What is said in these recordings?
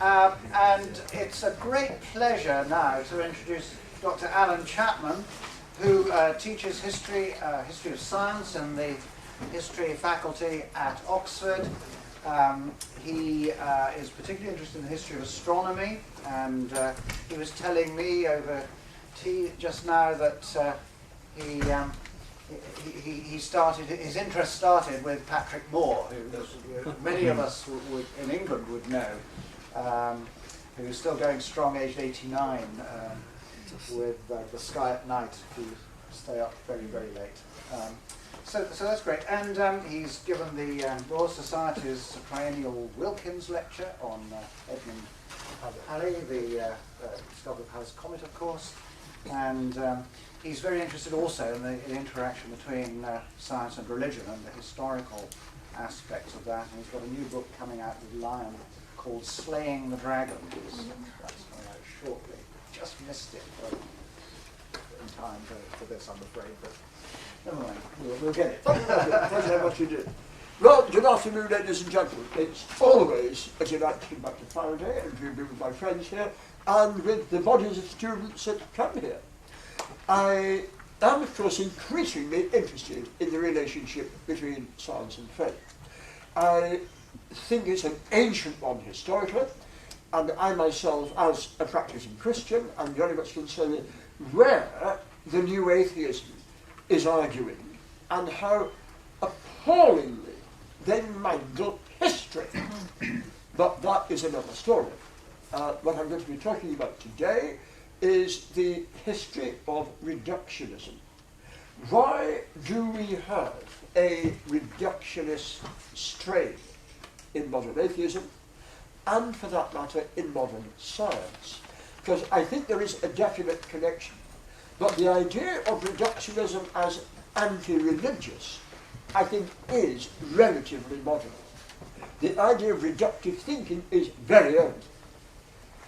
And it's a great pleasure now to introduce Dr. Allan Chapman, who teaches history of science in the history faculty at Oxford. He is particularly interested in the history of astronomy, and he was telling me over tea just now that he started, his interest started with Patrick Moore, who many of us in England would know, who is still going strong, aged 89, with The Sky at Night, who stay up very, very late. So that's great. And he's given the Royal Society's triennial Wilkins Lecture on Edmund Halley, the discoverer of Halley's Comet, of course. And he's very interested also in the interaction between science and religion and the historical aspects of that. And he's got a new book coming out with Lion called Slaying the Dragon. That's coming out shortly. Just missed it in time for this, I'm afraid. But never mind, we'll get it. Thank you very much indeed. Well, good afternoon, ladies and gentlemen. It's always a delight to come back to Faraday and to be with my friends here and with the bodies of students that come here. I am, of course, increasingly interested in the relationship between science and faith. I think it's an ancient one historically, and I myself, as a practicing Christian, am very much concerned with where the new atheism is arguing and how appallingly they mangle history. But that is another story. What I'm going to be talking about today is the history of reductionism. Why do we have a reductionist strain in modern atheism, and for that matter in modern science? Because I think there is a definite connection. But the idea of reductionism as anti-religious, I think, is relatively modern. The idea of reductive thinking is very old,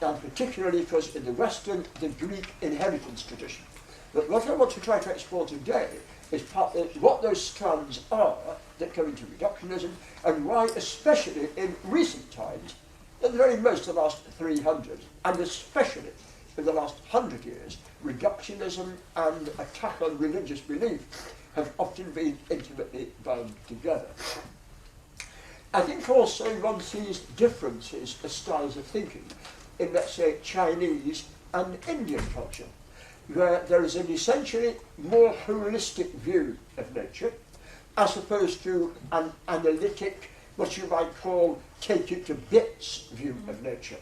and particularly because in the Western, the Greek inheritance tradition. But what I want to try to explore today is partly what those strands are that come into reductionism, and why, especially in recent times, at the very most the last 300, and especially in the last 100 years, reductionism and attack on religious belief have often been intimately bound together. I think also one sees differences as styles of thinking in, let's say, Chinese and Indian culture, where there is an essentially more holistic view of nature, as opposed to an analytic, what you might call take it to bits view of nature.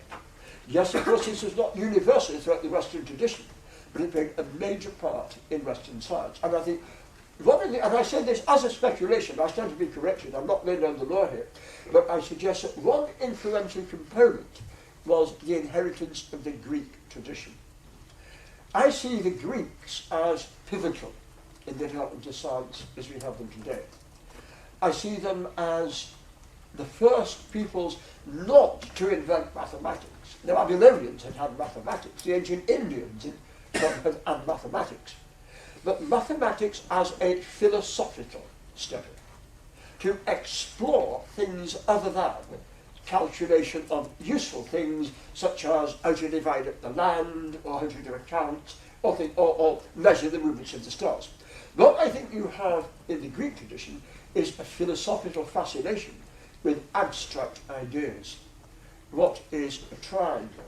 Yes, of course, this is not universal throughout the Western tradition, but it played a major part in Western science. And I think and I say this as a speculation, I stand to be corrected, I'm not laying down the law here, but I suggest that one influential component was the inheritance of the Greek tradition. I see the Greeks as pivotal in the development of science as we have them today. I see them as the first peoples not to invent mathematics. The Babylonians had mathematics, the ancient Indians had mathematics. But mathematics as a philosophical study, to explore things other than calculation of useful things such as how to divide up the land, or how to do accounts, or measure the movements of the stars. What I think you have in the Greek tradition is a philosophical fascination with abstract ideas. What is a triangle?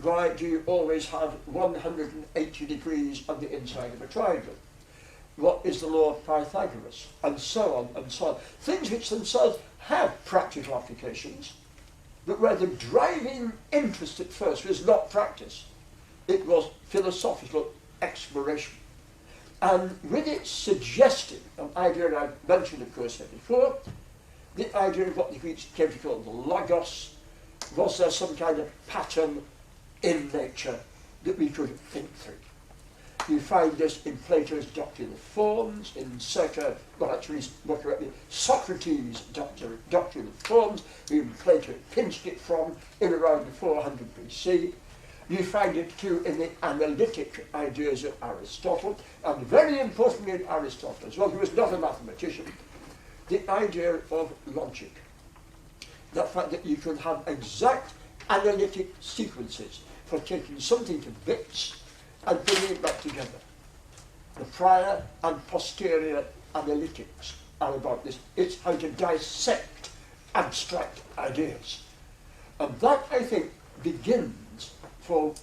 Why do you always have 180 degrees on the inside of a triangle? What is the law of Pythagoras? And so on and so on. Things which themselves have practical applications, but where the driving interest at first was not practice. It was philosophical exploration. And with it suggesting an idea I've mentioned, of course, here before, the idea of what the Greeks came to call the logos. Was there some kind of pattern in nature that we could think through? You find this in Plato's Doctrine of Forms, in circa, well actually more correctly, Socrates' Doctrine of Forms, whom Plato pinched it from in around 400 BC. You find it too in the analytic ideas of Aristotle, and very importantly in Aristotle as well, who was not a mathematician, the idea of logic. The fact that you can have exact analytic sequences for taking something to bits and putting it back together. The prior and posterior analytics are about this. It's how to dissect abstract ideas. And that, I think, begins, for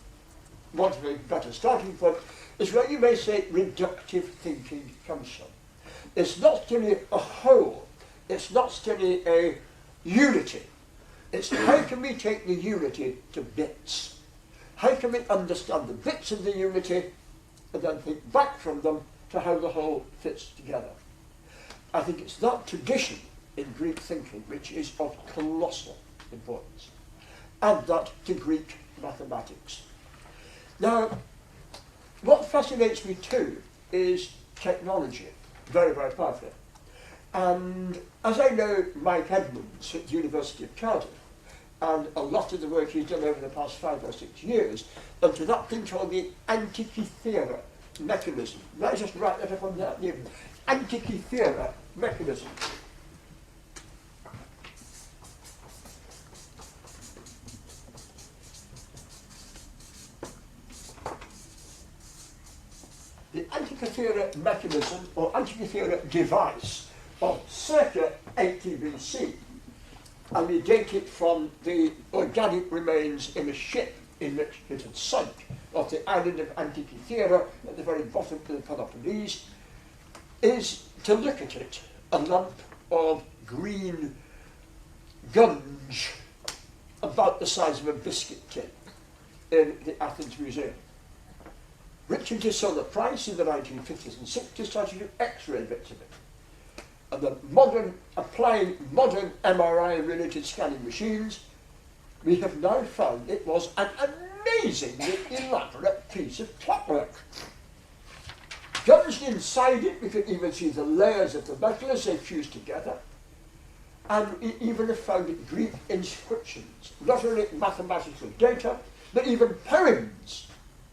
want of a better starting point, is where you may say reductive thinking comes from. It's not still a whole, it's not still a unity. It's how can we take the unity to bits? How can we understand the bits of the unity and then think back from them to how the whole fits together? I think it's that tradition in Greek thinking which is of colossal importance. Add that to Greek mathematics. Now, what fascinates me too is technology, very, very powerfully. And as I know Mike Edmonds at the University of Cardiff, and a lot of the work he's done over the past 5 or 6 years, into that thing called the Antikythera mechanism. Let me just write that up on that name. Antikythera mechanism. The Antikythera mechanism, or Antikythera device, of circa 80 BC, and we date it from the organic remains in a ship in which it had sunk, off the island of Antikythera at the very bottom of the Peloponnese, is, to look at it, a lump of green gunge about the size of a biscuit tin in the Athens Museum. Richard de Sola Price in the 1950s and 60s started to do X-ray bits of it. And the applying modern MRI-related scanning machines, we have now found it was an amazingly elaborate piece of clockwork. Just inside it, we could even see the layers of the metal as they fused together. And we even have found Greek inscriptions, not only mathematical data, but even poems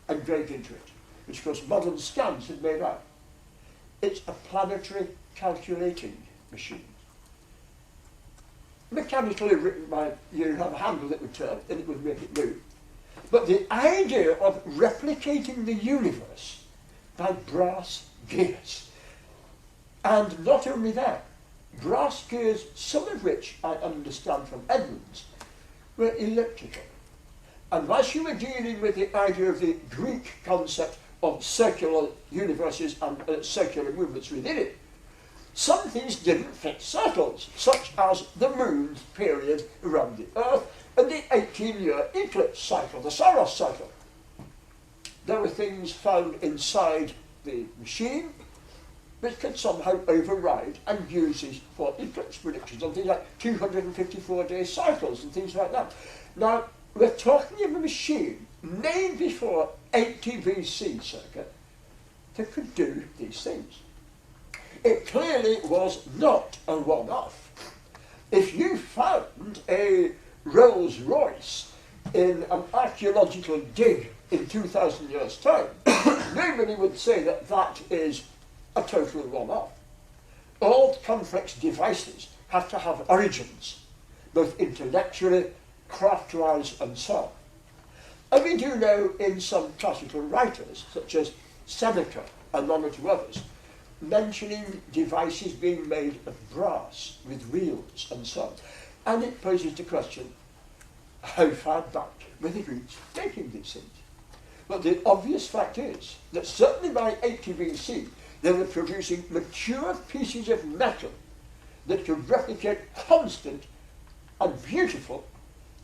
engraved into it, which of course modern scans have made out. It's a planetary calculating machine. Mechanically written by, you have a handle that would turn and it would make it move. But the idea of replicating the universe by brass gears. And not only that, brass gears, some of which I understand from Edmonds, were electrical. And whilst you were dealing with the idea of the Greek concept of circular universes and circular movements within it, some things didn't fit circles, such as the moon's period around the Earth and the 18-year eclipse cycle, the Saros cycle. There were things found inside the machine which could somehow override and use these for eclipse predictions on things like 254-day cycles and things like that. Now, we're talking of a machine made before 80 BC circa that could do these things. It clearly was not a one-off. If you found a Rolls Royce in an archaeological dig in 2,000 years' time, nobody would say that that is a total one-off. All complex devices have to have origins, both intellectually, craft-wise, and so on. And we do know in some classical writers, such as Seneca and one or two others, mentioning devices being made of brass with wheels and so on. And it poses the question, how far back were the Greeks taking these things? But the obvious fact is that certainly by 80 BC, they were producing mature pieces of metal that could replicate constant and beautiful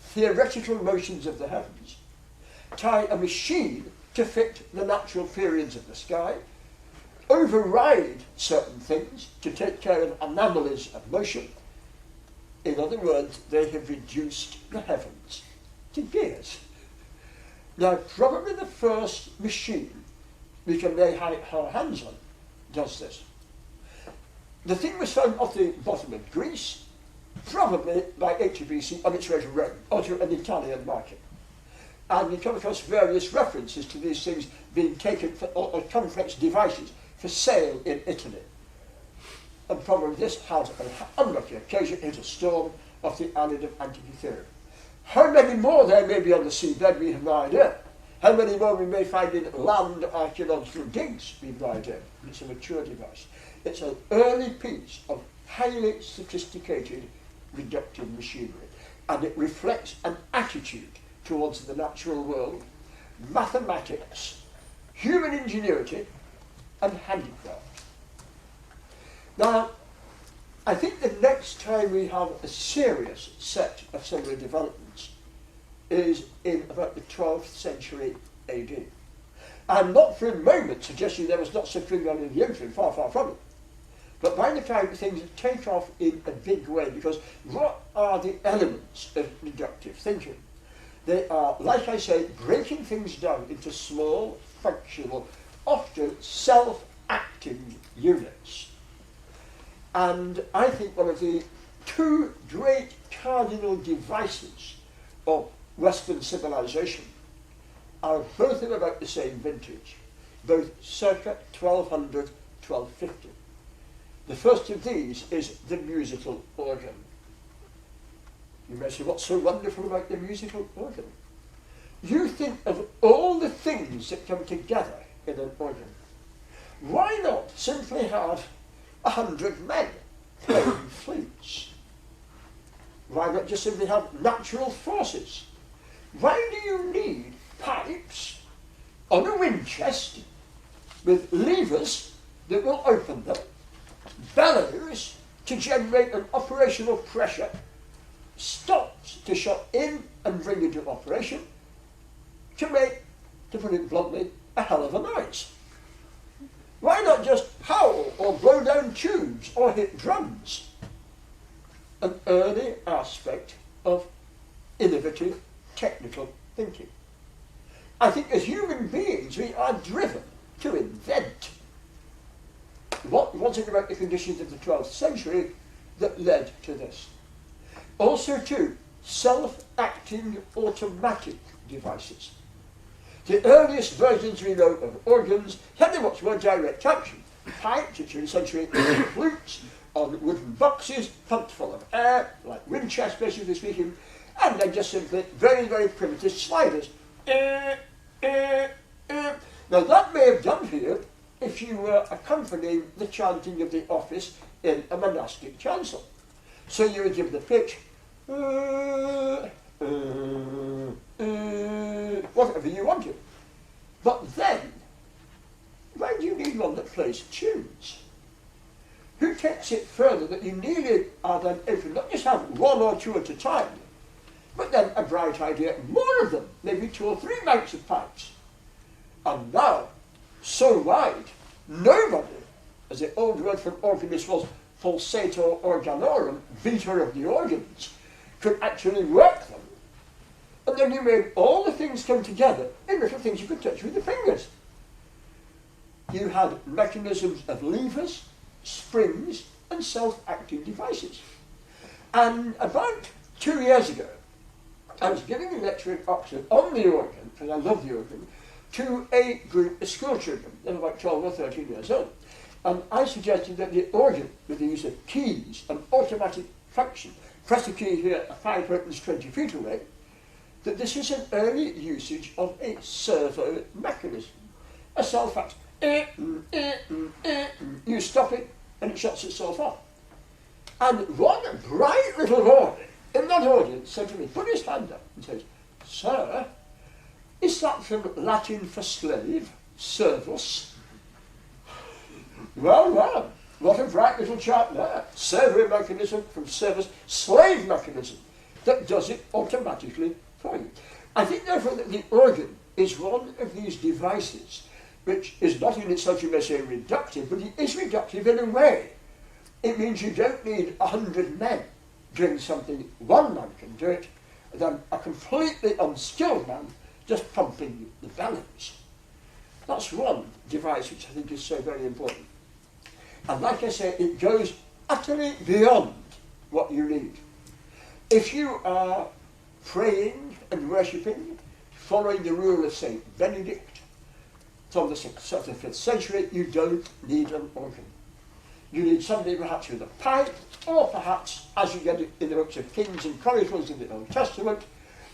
theoretical motions of the heavens, tie a machine to fit the natural periods of the sky, override certain things to take care of anomalies of motion. In other words, they have reduced the heavens to gears. Now, probably the first machine we can lay our hands on does this. The thing was found off the bottom of Greece, probably by 80 BC on its way to Rome, or to an Italian market. And we come across various references to these things being taken for, or complex devices for sale in Italy. And probably this had an unlucky occasion in a storm off the island of Antikythera. How many more there may be on the seabed, we have no idea. How many more we may find in land archaeological digs, we have no idea. It's a mature device. It's an early piece of highly sophisticated reductive machinery, and it reflects an attitude towards the natural world, mathematics, human ingenuity, and handicraft. Now, I think the next time we have a serious set of similar developments is in about the 12th century AD. I'm not for a moment suggesting there was not such thing on in the ocean, far, far from it. But by the time things take off in a big way, because what are the elements of reductive thinking? They are, like I say, breaking things down into small, functional, often self-acting units. And I think one of the two great cardinal devices of Western civilization are both of them about the same vintage, both circa 1200, 1250. The first of these is the musical organ. You may say, what's so wonderful about the musical organ? You think of all the things that come together in an organ. Why not simply have 100 men playing flutes? Why not just simply have natural forces? Why do you need pipes on a wind chest with levers that will open them, bellows to generate an operational pressure, stops to shut in and bring into operation, to make, to put it bluntly, a hell of a noise? Why not just howl or blow down tubes or hit drums? An early aspect of innovative technical thinking. I think as human beings we are driven to invent. What was it about the conditions of the 12th century that led to this? Also too, self-acting automatic devices. The earliest versions we know of organs had a much more direct action. Pipes, which are essentially flutes, on wooden boxes, pumped full of air, like wind chests basically speaking, and then just simply very, very primitive sliders. Now that may have done for you if you were accompanying the chanting of the office in a monastic chancel. So you would give the pitch, whatever you wanted. But then, why do you need one that plays tunes? Who takes it further that you nearly are then able to not just have one or two at a time, but then a bright idea, more of them, maybe 2 or 3 banks of pipes. And now, so wide, nobody, as the old word for organist was pulsator organorum, beater of the organs, could actually work them. And then you made all the things come together in little things you could touch with your fingers. You had mechanisms of levers, springs, and self-acting devices. And about 2 years ago, I was giving a lecture in Oxford on the organ, because I love the organ, to a group of school children. They were about 12 or 13 years old. And I suggested that the organ, with the use of keys and automatic function, press a key here, a pipe opens 20 feet away, that this is an early usage of a servo mechanism, a self-act. You stop it and it shuts itself off. And one bright little boy in that audience said to me, put his hand up and says, "Sir, is that from Latin for slave, servus?" Well, well, what a bright little chap there. Servo mechanism from servus, slave mechanism that does it automatically for you. I think therefore that the organ is one of these devices which is not in itself, you may say, reductive, but it is reductive in a way. It means you don't need 100 men doing something one man can do it, than a completely unskilled man just pumping the bellows. That's one device which I think is so very important. And like I say, it goes utterly beyond what you need. If you are praying and worshipping, following the rule of St. Benedict from the 5th century, you don't need an organ. You need somebody perhaps with a pipe, or perhaps, as you get it in the books of Kings and Chronicles in the Old Testament,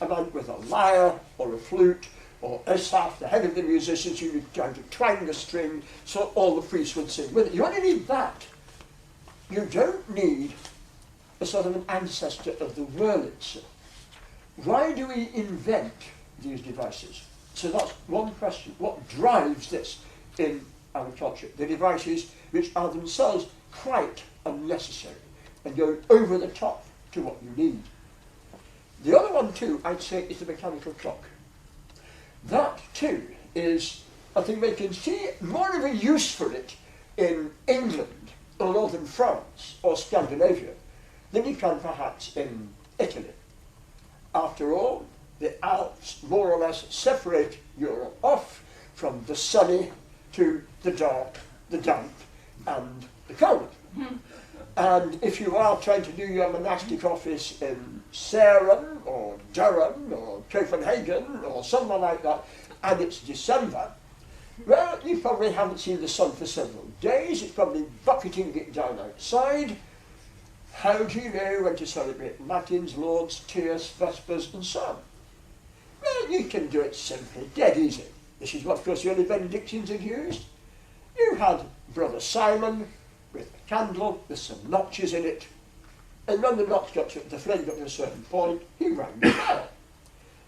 a man with a lyre or a flute, or Asaph, the head of the musicians, who would try to twang the string so all the priests would sing with it. You only need that. You don't need a sort of an ancestor of the Wurlitzer. Why do we invent these devices? So that's one question. What drives this in our culture? The devices which are themselves quite unnecessary and go over the top to what you need. The other one too, I'd say, is the mechanical clock. That too is, I think we can see more of a use for it in England or northern France or Scandinavia than you can perhaps in Italy. After all, the Alps more or less separate Europe off from the sunny to the dark, the damp and the cold. And if you are trying to do your monastic office in Sarum or Durham or Copenhagen or somewhere like that, and it's December, well, you probably haven't seen the sun for several days. It's probably bucketing it down outside. How do you know when to celebrate Matins, Lauds, Tierce, Vespers, and so on? Well, you can do it simply, dead easy. This is what, of course, the early Benedictines had used. You had Brother Simon with a candle with some notches in it, and when the notch got to, the flame got to a certain point, he rang the bell.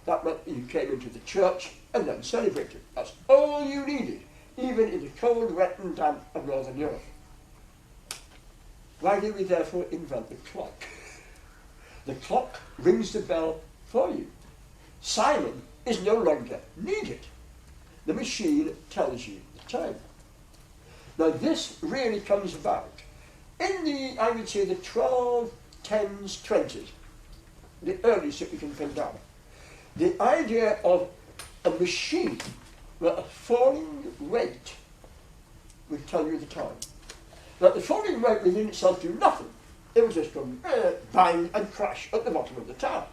That meant you came into the church and then celebrated. That's all you needed, even in the cold, wet and damp of Northern Europe. Why did we therefore invent the clock? The clock rings the bell for you. Simon is no longer needed. The machine tells you the time. Now this really comes about in the, I would say, the 1210s, 20s, the earliest that we can pin down. The idea of a machine where a falling weight would tell you the time. Now the falling weight within itself do nothing. It would just come bang and crash at the bottom of the tower.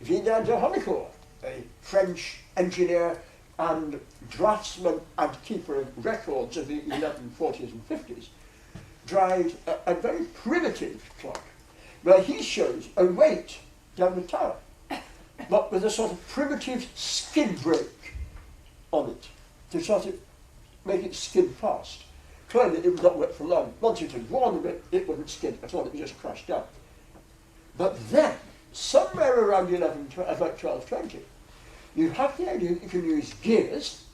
Vignard de Honnecourt, a French engineer and draftsman and keeper of records of the 1140s and 50s, drives a very primitive clock where he shows a weight down the tower, but with a sort of primitive skin brake on it to sort of make it skin fast. Clearly it would not work for long. Once it had worn a bit, it wouldn't skin at all, it would just crash down. But then, somewhere around about 1220, you have the idea that you can use gears,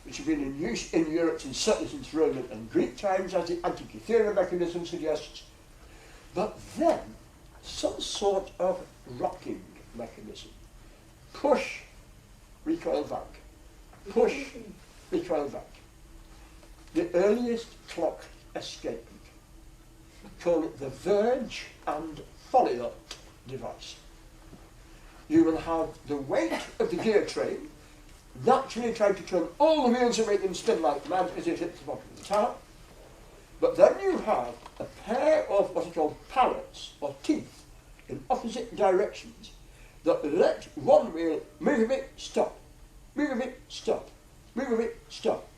which have been in use in Europe certainly since Roman and Greek times, as the Antikythera mechanism suggests, but then some sort of rocking mechanism. Push, recoil back. Push, recoil back. The earliest clock escapement. Call it the verge and folio device. You will have the weight of the gear train naturally trying to turn all the wheels and make them spin like mad as it hits the bottom of the tower. But then you have a pair of what are called pallets or teeth in opposite directions that let one wheel move a bit, stop, move a bit, stop, move a bit, stop.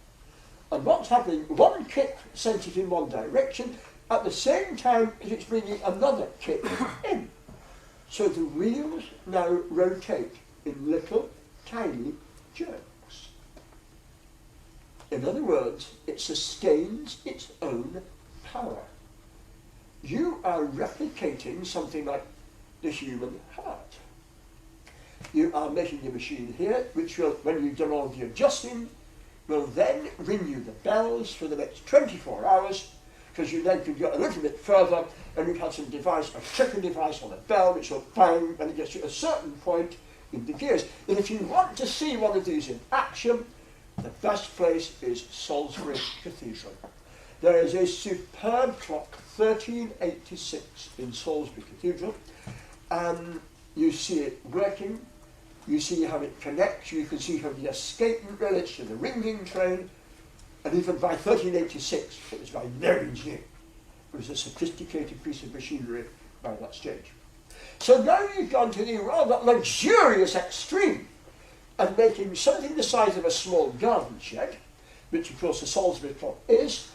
And what's happening, one kick sends it in one direction, at the same time as it's bringing another kick in. So the wheels now rotate in little, tiny jerks. In other words, it sustains its own power. You are replicating something like the human heart. You are making a machine here, which will, when you've done all the adjusting, will then ring you the bells for the next 24 hours, because you then could go a little bit further and you'd have some device, a tricking device on a bell, which will bang when it gets to a certain point in the gears. And if you want to see one of these in action, the best place is Salisbury Cathedral. There is a superb clock, 1386 in Salisbury Cathedral, and you see it working, you see how it connects, you can see how the escapement relates to the ringing train, and even by 1386 it was by no means new. It was a sophisticated piece of machinery by that stage. So now you've gone to the rather luxurious extreme of making something the size of a small garden shed, which of course the Salisbury clock is,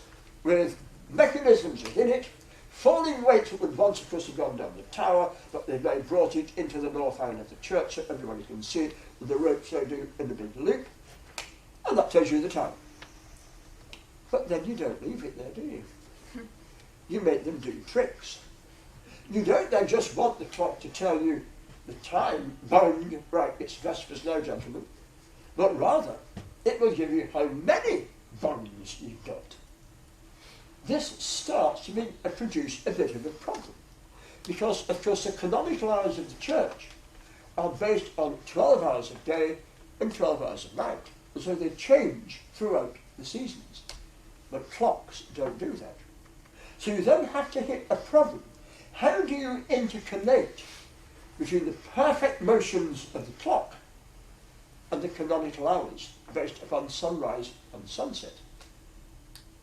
with mechanisms within it falling weight that would once, of course, have gone down the tower, but they now brought it into the north aisle of the church so everybody can see it, with the ropes they do in the big loop, and that tells you the time. But then you don't leave it there, do you? You make them do tricks. You don't then just want the clock to tell you the time, bang, right, it's Vespers now, gentlemen, but rather it will give you how many bangs you've got. This starts to produce a bit of a problem, because of course the canonical hours of the church are based on 12 hours a day and 12 hours a night, and so they change throughout the seasons. But clocks don't do that. So you then have to hit a problem. How do you interconnect between the perfect motions of the clock and the canonical hours based upon sunrise and sunset?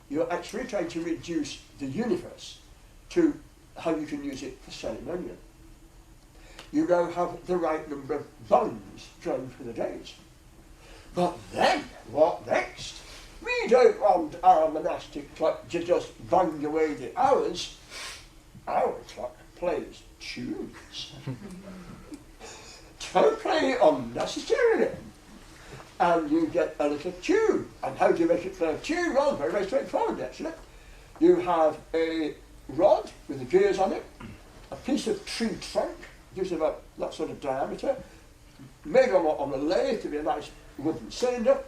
You're actually trying to reduce the universe to how you can use it for ceremonial. You now have the right number of bones going for the days. But then, what next? We don't want our monastic clock to just bang away the hours. Our clock plays tunes. Don't play unnecessarily. And you get a little tune. And how do you make it play a tune? Well, very, very straightforward, actually. You have a rod with the gears on it, a piece of tree trunk, gives about that sort of diameter, made on a lathe to be a nice wooden cylinder.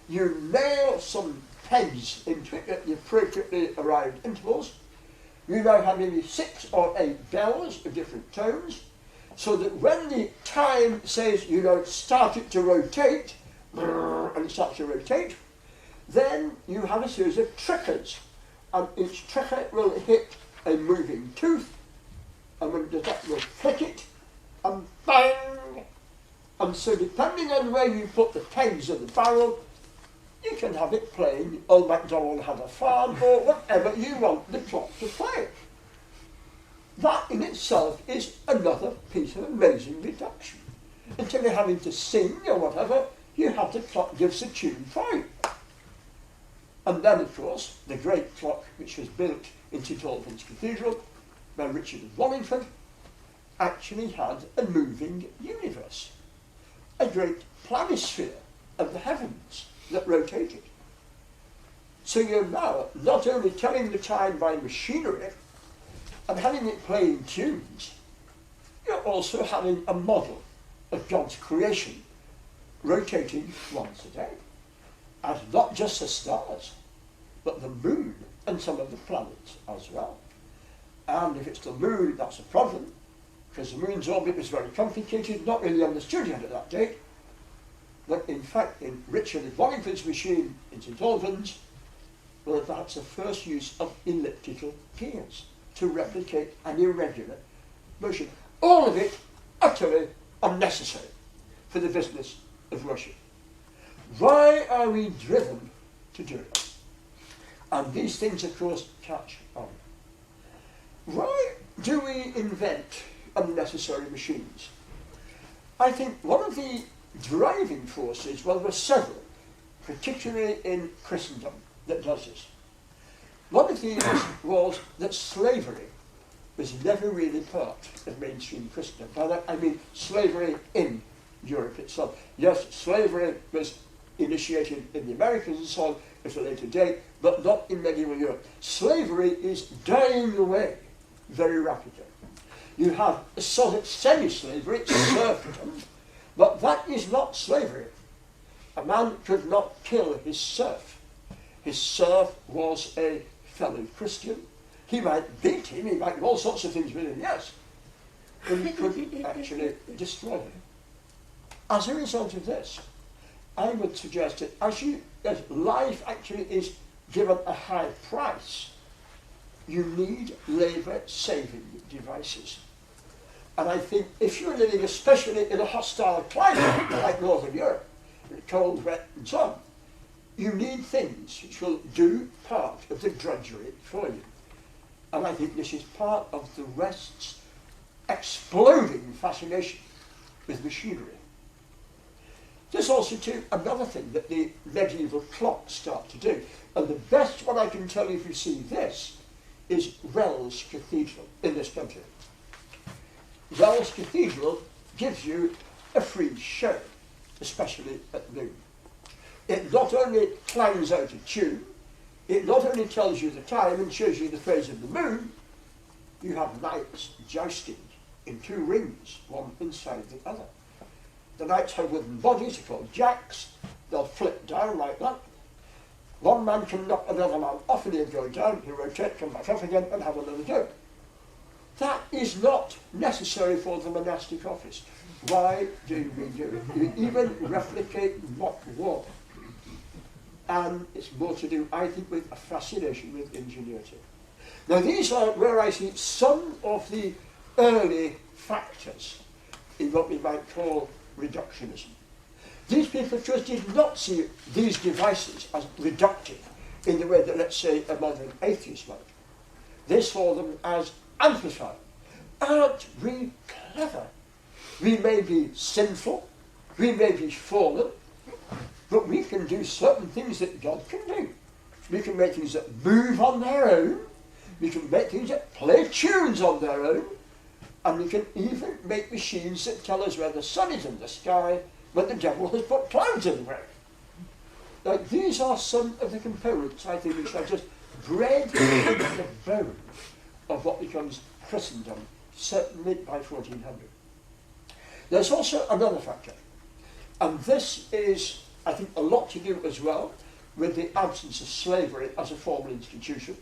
You nail some pegs into it at the appropriately arrived intervals. You now have maybe 6 or 8 bells of different tones, so that when the time says, start it to rotate, and it starts to rotate, then you have a series of triggers, and each trigger will hit a moving tooth, and when it does that, will click it, and bang! And so depending on where you put the pegs of the barrel, you can have it playing Old MacDonald Had a Farm, or whatever you want the clock to play. That in itself is another piece of amazing reduction. Instead of having to sing or whatever, you have the clock gives the tune for you. And then, of course, the great clock which was built in St Albans Cathedral by Richard of Wallingford actually had a moving universe, a great planisphere of the heavens that rotated. So you're now not only telling the time by machinery and having it playing tunes, you're also having a model of God's creation rotating once a day. And not just the stars, but the moon and some of the planets as well. And if it's the moon, that's a problem, because the moon's orbit was very complicated, not really understood yet at that date. But in fact, in Richard of Wallingford's machine in St Albans, well, that's the first use of elliptical gears to replicate an irregular motion. All of it utterly unnecessary for the business of worship. Why are we driven to do it? And these things, of course, catch on. Why do we invent unnecessary machines? I think one of the driving forces, well, there were several, particularly in Christendom, that does this. One of these was that slavery was never really part of mainstream Christendom. By that I mean slavery in Europe itself. Yes, slavery was initiated in the Americas and so on at a later date, but not in medieval Europe. Slavery is dying away very rapidly. You have a sort of semi-slavery, it's serfdom, but that is not slavery. A man could not kill his serf. His serf was a fellow Christian. He might beat him, he might do all sorts of things with him, yes, but he couldn't actually destroy him. As a result of this, I would suggest that as life actually is given a high price, you need labour-saving devices. And I think if you're living especially in a hostile climate like Northern Europe, cold, wet and so on, you need things which will do part of the drudgery for you. And I think this is part of the West's exploding fascination with machinery. There's also too another thing that the medieval clocks start to do. And the best one I can tell you if you see this is Wells Cathedral in this country. Wells Cathedral gives you a free show, especially at noon. It not only clangs out a tune, it not only tells you the time and shows you the phase of the moon, you have knights jousting in two rings, one inside the other. The knights have wooden bodies, they're called jacks, they'll flip down like that. One man can knock another man off and he'll go down, he'll rotate, come back up again and have another go. That is not necessary for the monastic office. Why do we do it? You even replicate mock war. And it's more to do, I think, with a fascination with ingenuity. Now these are where I see some of the early factors in what we might call reductionism. These people just did not see these devices as reductive in the way that, let's say, a modern atheist might. They saw them as amplifying. Aren't we clever? We may be sinful, we may be fallen, but we can do certain things that God can do. We can make things that move on their own, we can make things that play tunes on their own, and we can even make machines that tell us where the sun is in the sky when the devil has put clouds in the way. Now, these are some of the components, I think, which are just bred into the bone of what becomes Christendom, certainly by 1400. There's also another factor, and this is, I think, a lot to do as well with the absence of slavery as a formal institution,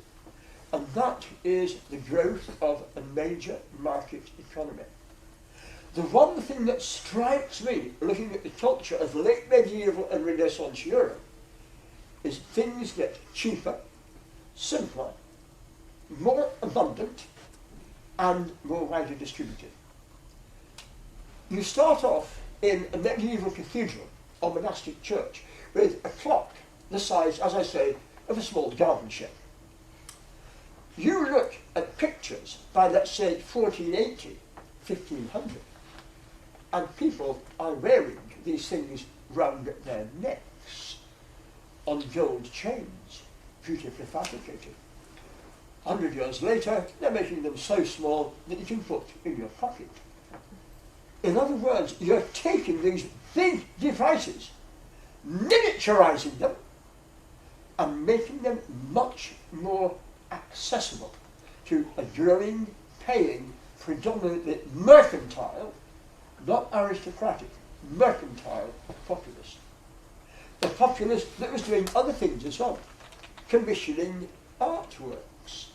and that is the growth of a major market economy. The one thing that strikes me, looking at the culture of late medieval and Renaissance Europe, is things get cheaper, simpler, more abundant, and more widely distributed. You start off in a medieval cathedral or monastic church with a clock the size, as I say, of a small garden shed. You look at pictures by, let's say, 1480, 1500, and people are wearing these things round their necks on gold chains, beautifully fabricated. 100 years later, they're making them so small that you can put in your pocket. In other words, you're taking these big devices, miniaturizing them, and making them much more accessible to a growing, paying, predominantly mercantile, not aristocratic, mercantile populace. A populace that was doing other things as well, commissioning artworks,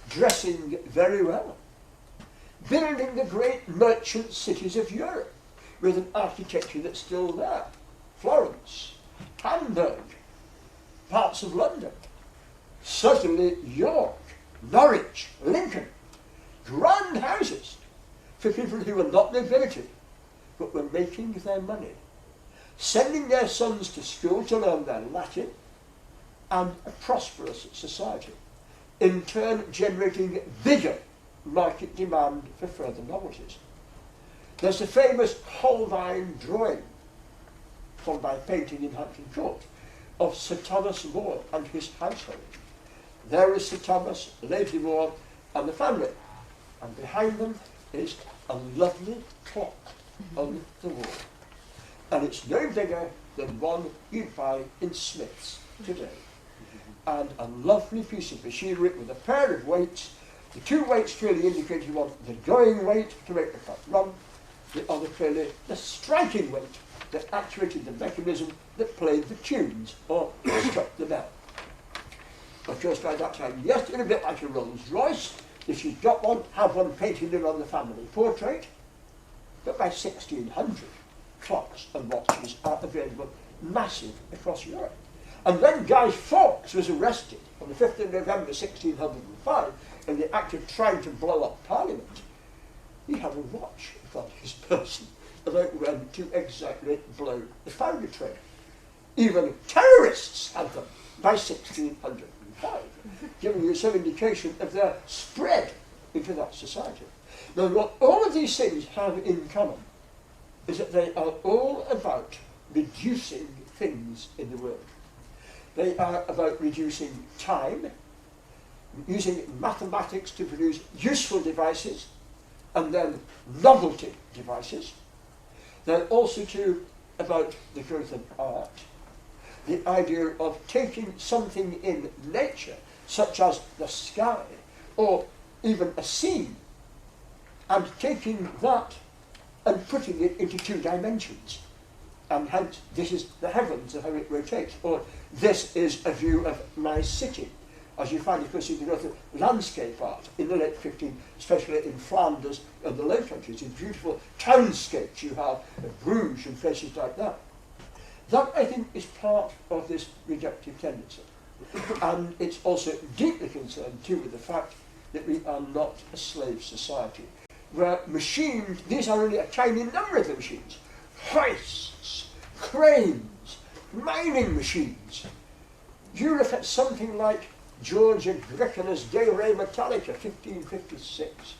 dressing very well, building the great merchant cities of Europe with an architecture that's still there. Florence, Hamburg, parts of London, certainly York, Norwich, Lincoln, grand houses for people who were not nobility, but were making their money, sending their sons to school to learn their Latin, and a prosperous society, in turn generating bigger market demand for further novelties. There's the famous Holbein drawing, followed by painting in Hampton Court, of Sir Thomas More and his household. There is Sir Thomas, Lady More, and the family, and behind them is a lovely clock on the wall. And it's no bigger than one you'd buy in Smith's today. And a lovely piece of machinery with a pair of weights. The two weights clearly indicate you want the going weight to make the clock run, the other clearly the striking weight that actuated the mechanism that played the tunes or struck the bell. Of course, by that time, yes, in a bit like a Rolls Royce. If you've got one, have one painted in on the family portrait. But by 1600, clocks and watches are available massive across Europe. And when Guy Fawkes was arrested on the 5th of November 1605 in the act of trying to blow up Parliament, he had a watch upon his person about when to exactly blow the founder train. Even terrorists had them by 1605, giving you some indication of their spread into that society. Now, what all of these things have in common is that they are all about reducing things in the world. They are about reducing time, using mathematics to produce useful devices, and then novelty devices. Then also too about the growth of art, the idea of taking something in nature, such as the sky, or even a scene, and taking that and putting it into 2 dimensions. And hence, this is the heavens and how it rotates, or this is a view of my city, as you find, of course, in the growth of landscape art in the late 15th, especially in Flanders and the Low Countries, in beautiful townscapes you have at Bruges and places like that. That, I think, is part of this reductive tendency. And it's also deeply concerned, too, with the fact that we are not a slave society, where machines, these are only a tiny number of the machines, hoists, cranes, mining machines. You look at something like George Agricola's De Re Metallica, 1556,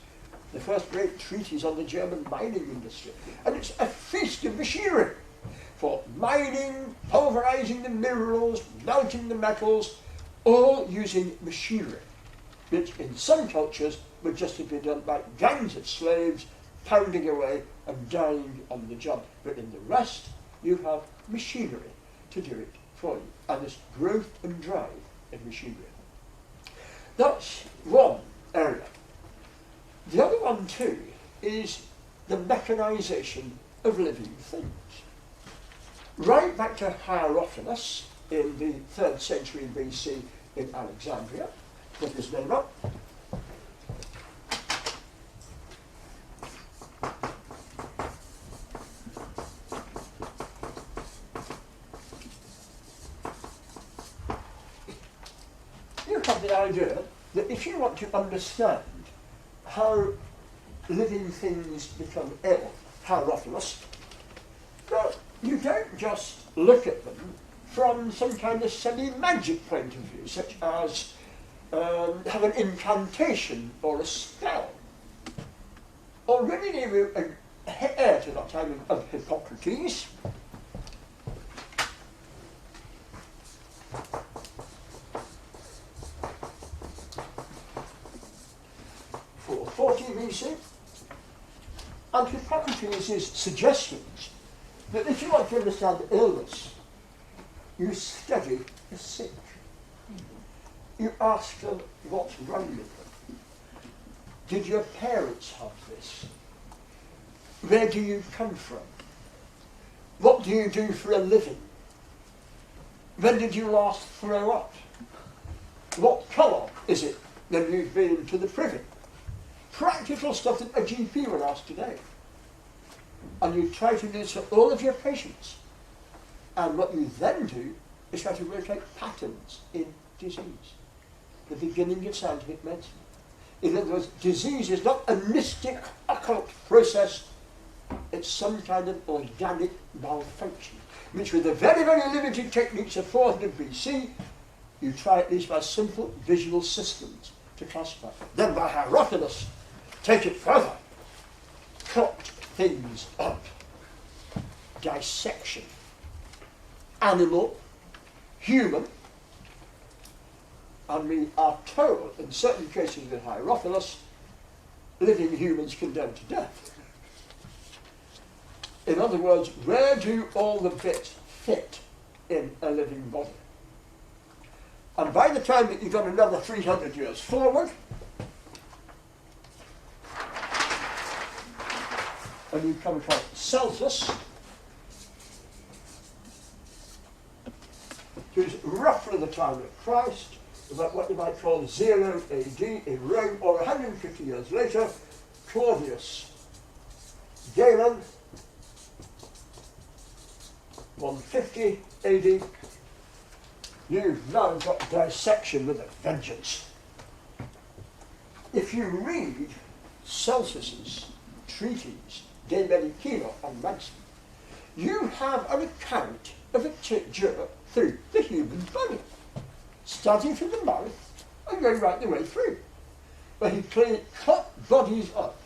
the first great treatise on the German mining industry, and it's a feast of machinery for mining, pulverizing the minerals, melting the metals, all using machinery, which in some cultures would just have been done by gangs of slaves pounding away and dying on the job. But in the rest, you have machinery to do it for you, and this growth and drive in machinery. That's one area. The other one too is the mechanization of living things. Right back to Hierophilus in the 3rd century BC in Alexandria. Put his name up. You have the idea that if you want to understand how living things become ill, Hierophilus, well, you don't just look at them from some kind of semi-magic point of view, such as have an incantation or a spell. Already they were heir to that time of Hippocrates. For 40 BC, and Hippocrates' suggestions that if you want to understand illness, you study the sick. You ask them what's wrong with them. Did your parents have this? Where do you come from? What do you do for a living? When did you last throw up? What colour is it when you've been to the privy? Practical stuff that a GP would ask today. And you try to do this for all of your patients. And what you then do is try to work out patterns in disease. The beginning of scientific medicine. In other words, disease is not a mystic, occult process, it's some kind of organic malfunction, which with the very, very limited techniques of 400 BC, you try at least by simple visual systems to classify. Then by Hierophilus, take it further, cut things up, dissection, animal, human, and we are told, in certain cases with Hierophilus, living humans condemned to death. In other words, where do all the bits fit in a living body? And by the time that you've got another 300 years forward, and you come across Celsus, who's roughly the time of Christ, about what you might call 0 AD in Rome, or 150 years later, Claudius Galen, 150 AD, you've now got dissection with a vengeance. If you read Celsus's treatise, De Medicina on medicine, you have an account of a journey through the human body, starting from the mouth and going right the way through, where he clearly cut bodies up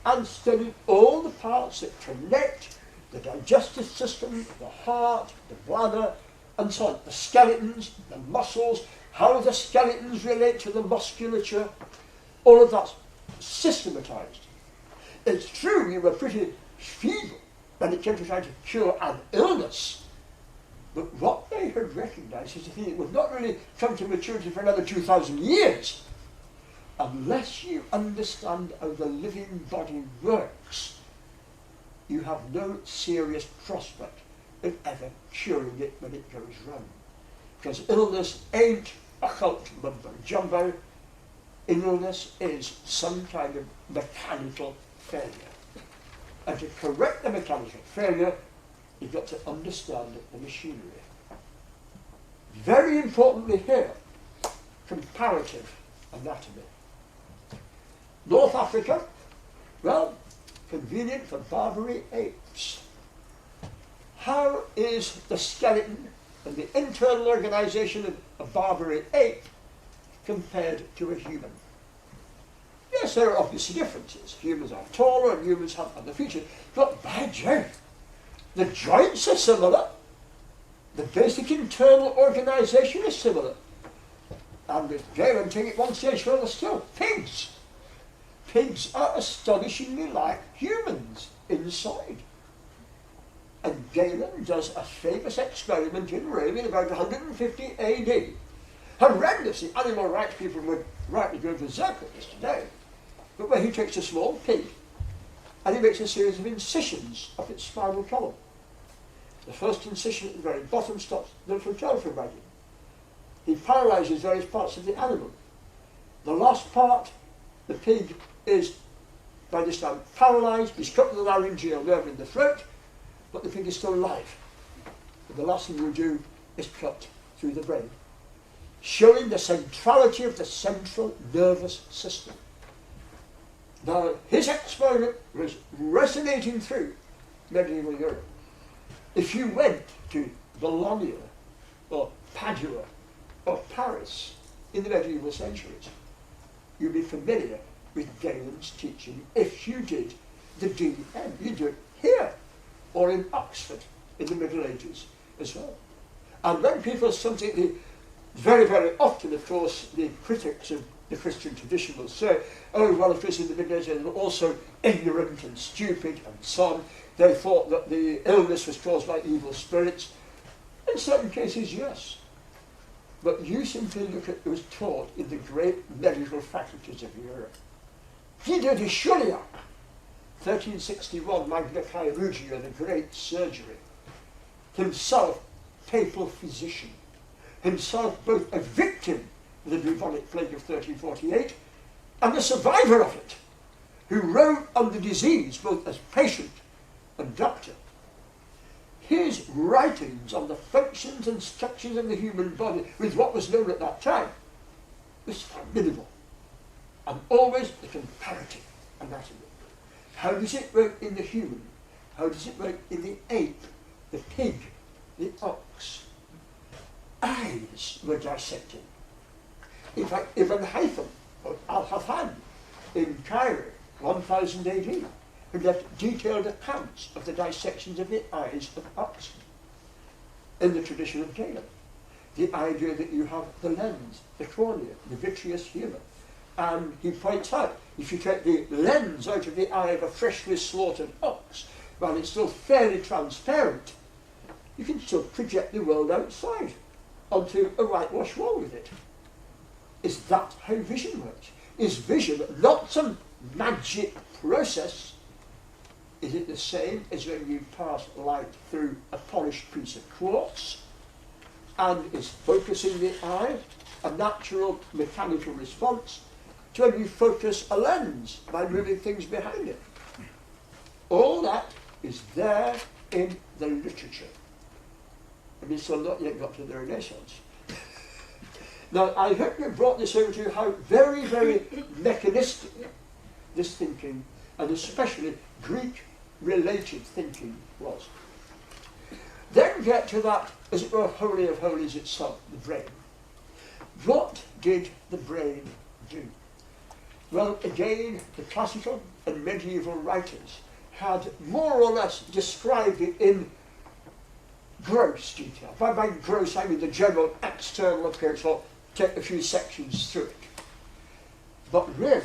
and studied all the parts that connect the digestive system, the heart, the bladder, and so on, the skeletons, the muscles, how the skeletons relate to the musculature, all of that's systematized. It's true we were pretty feeble when it came to trying to cure an illness, but what they had recognized is the thing that would not really come to maturity for another 2,000 years unless you understand how the living body works. You have no serious prospect of ever curing it when it goes wrong. Because illness ain't occult mumbo jumbo. Illness is some kind of mechanical failure. And to correct the mechanical failure, you've got to understand the machinery. Very importantly here, comparative anatomy. North Africa, well, convenient for Barbary apes. How is the skeleton and the internal organisation of a Barbary ape compared to a human? Yes, there are obviously differences. Humans are taller and humans have other features, but by Jove, the joints are similar, the basic internal organisation is similar, and with Galen, take it one stage further still, pigs. Pigs are astonishingly like humans inside. And Galen does a famous experiment in Rome in about 150 AD. Horrendous, the animal rights people would rightly go berserk at this today. But where he takes a small pig and he makes a series of incisions up its spinal column. The first incision at the very bottom stops the little telephone wagon. He paralyses various parts of the animal. The last part, the pig is by this time paralysed, he's cut the laryngeal nerve in the throat, but the pig is still alive. And the last thing you do is cut through the brain, showing the centrality of the central nervous system. Now, his experiment was resonating through medieval Europe. If you went to Bologna or Padua or Paris in the medieval centuries, you'd be familiar with Galen's teaching if you did the DM. You do it here or in Oxford in the Middle Ages as well. And when people something, very, very often, of course, the critics of the Christian tradition will say, oh, well, of course, in the Middle Ages they were also ignorant and stupid and so on. They thought that the illness was caused by evil spirits. In certain cases, yes. But you simply look at what was taught in the great medical faculties of Europe. Guido di Chauliac, 1361, Magna Chirurgia, the great surgery. Himself, papal physician. Himself both a victim of the bubonic plague of 1348 and a survivor of it, who wrote on the disease both as patient and doctor. His writings on the functions and structures of the human body with what was known at that time was formidable, and always the comparative anatomy. How does it work in the human? How does it work in the ape, the pig, the ox? Eyes were dissected. In fact, Ibn Haytham, or Al-Hafan, in Cairo, 1000 AD, who left detailed accounts of the dissections of the eyes of oxen. In the tradition of Galen, the idea that you have the lens, the cornea, the vitreous humor. And he points out, if you take the lens out of the eye of a freshly slaughtered ox, while it's still fairly transparent, you can still project the world outside onto a whitewash wall with it. Is that how vision works? Is vision not some magic process? Is it the same as when you pass light through a polished piece of quartz and is focusing the eye, a natural mechanical response, to when you focus a lens by moving things behind it? All that is there in the literature. And it's still not yet got to the Renaissance. Now, I hope you brought this over to you how very, very mechanistic this thinking, and especially Greek-related thinking, was. Then get to that, as it were, holy of holies itself, the brain. What did the brain do? Well, again, the classical and medieval writers had more or less described it in gross detail. By gross, I mean the general external appearance, or take a few sections through it. But really,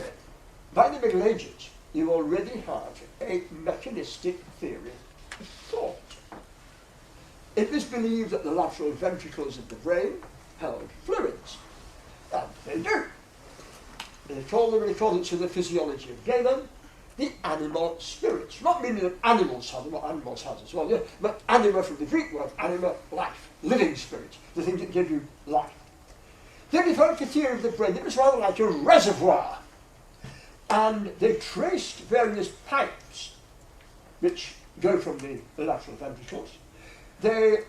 by the Middle Ages, you already have a mechanistic theory of thought. It was believed that the lateral ventricles of the brain held fluids, and they do. They call them, in accordance with the physiology of Galen, the animal spirits. Not meaning that animals have them, what animals have as well, yeah? But anima from the Greek word, anima, life, living spirits, the things that give you life. They developed a theory of the brain that was rather like a reservoir. And they traced various pipes which go from the lateral ventricles. They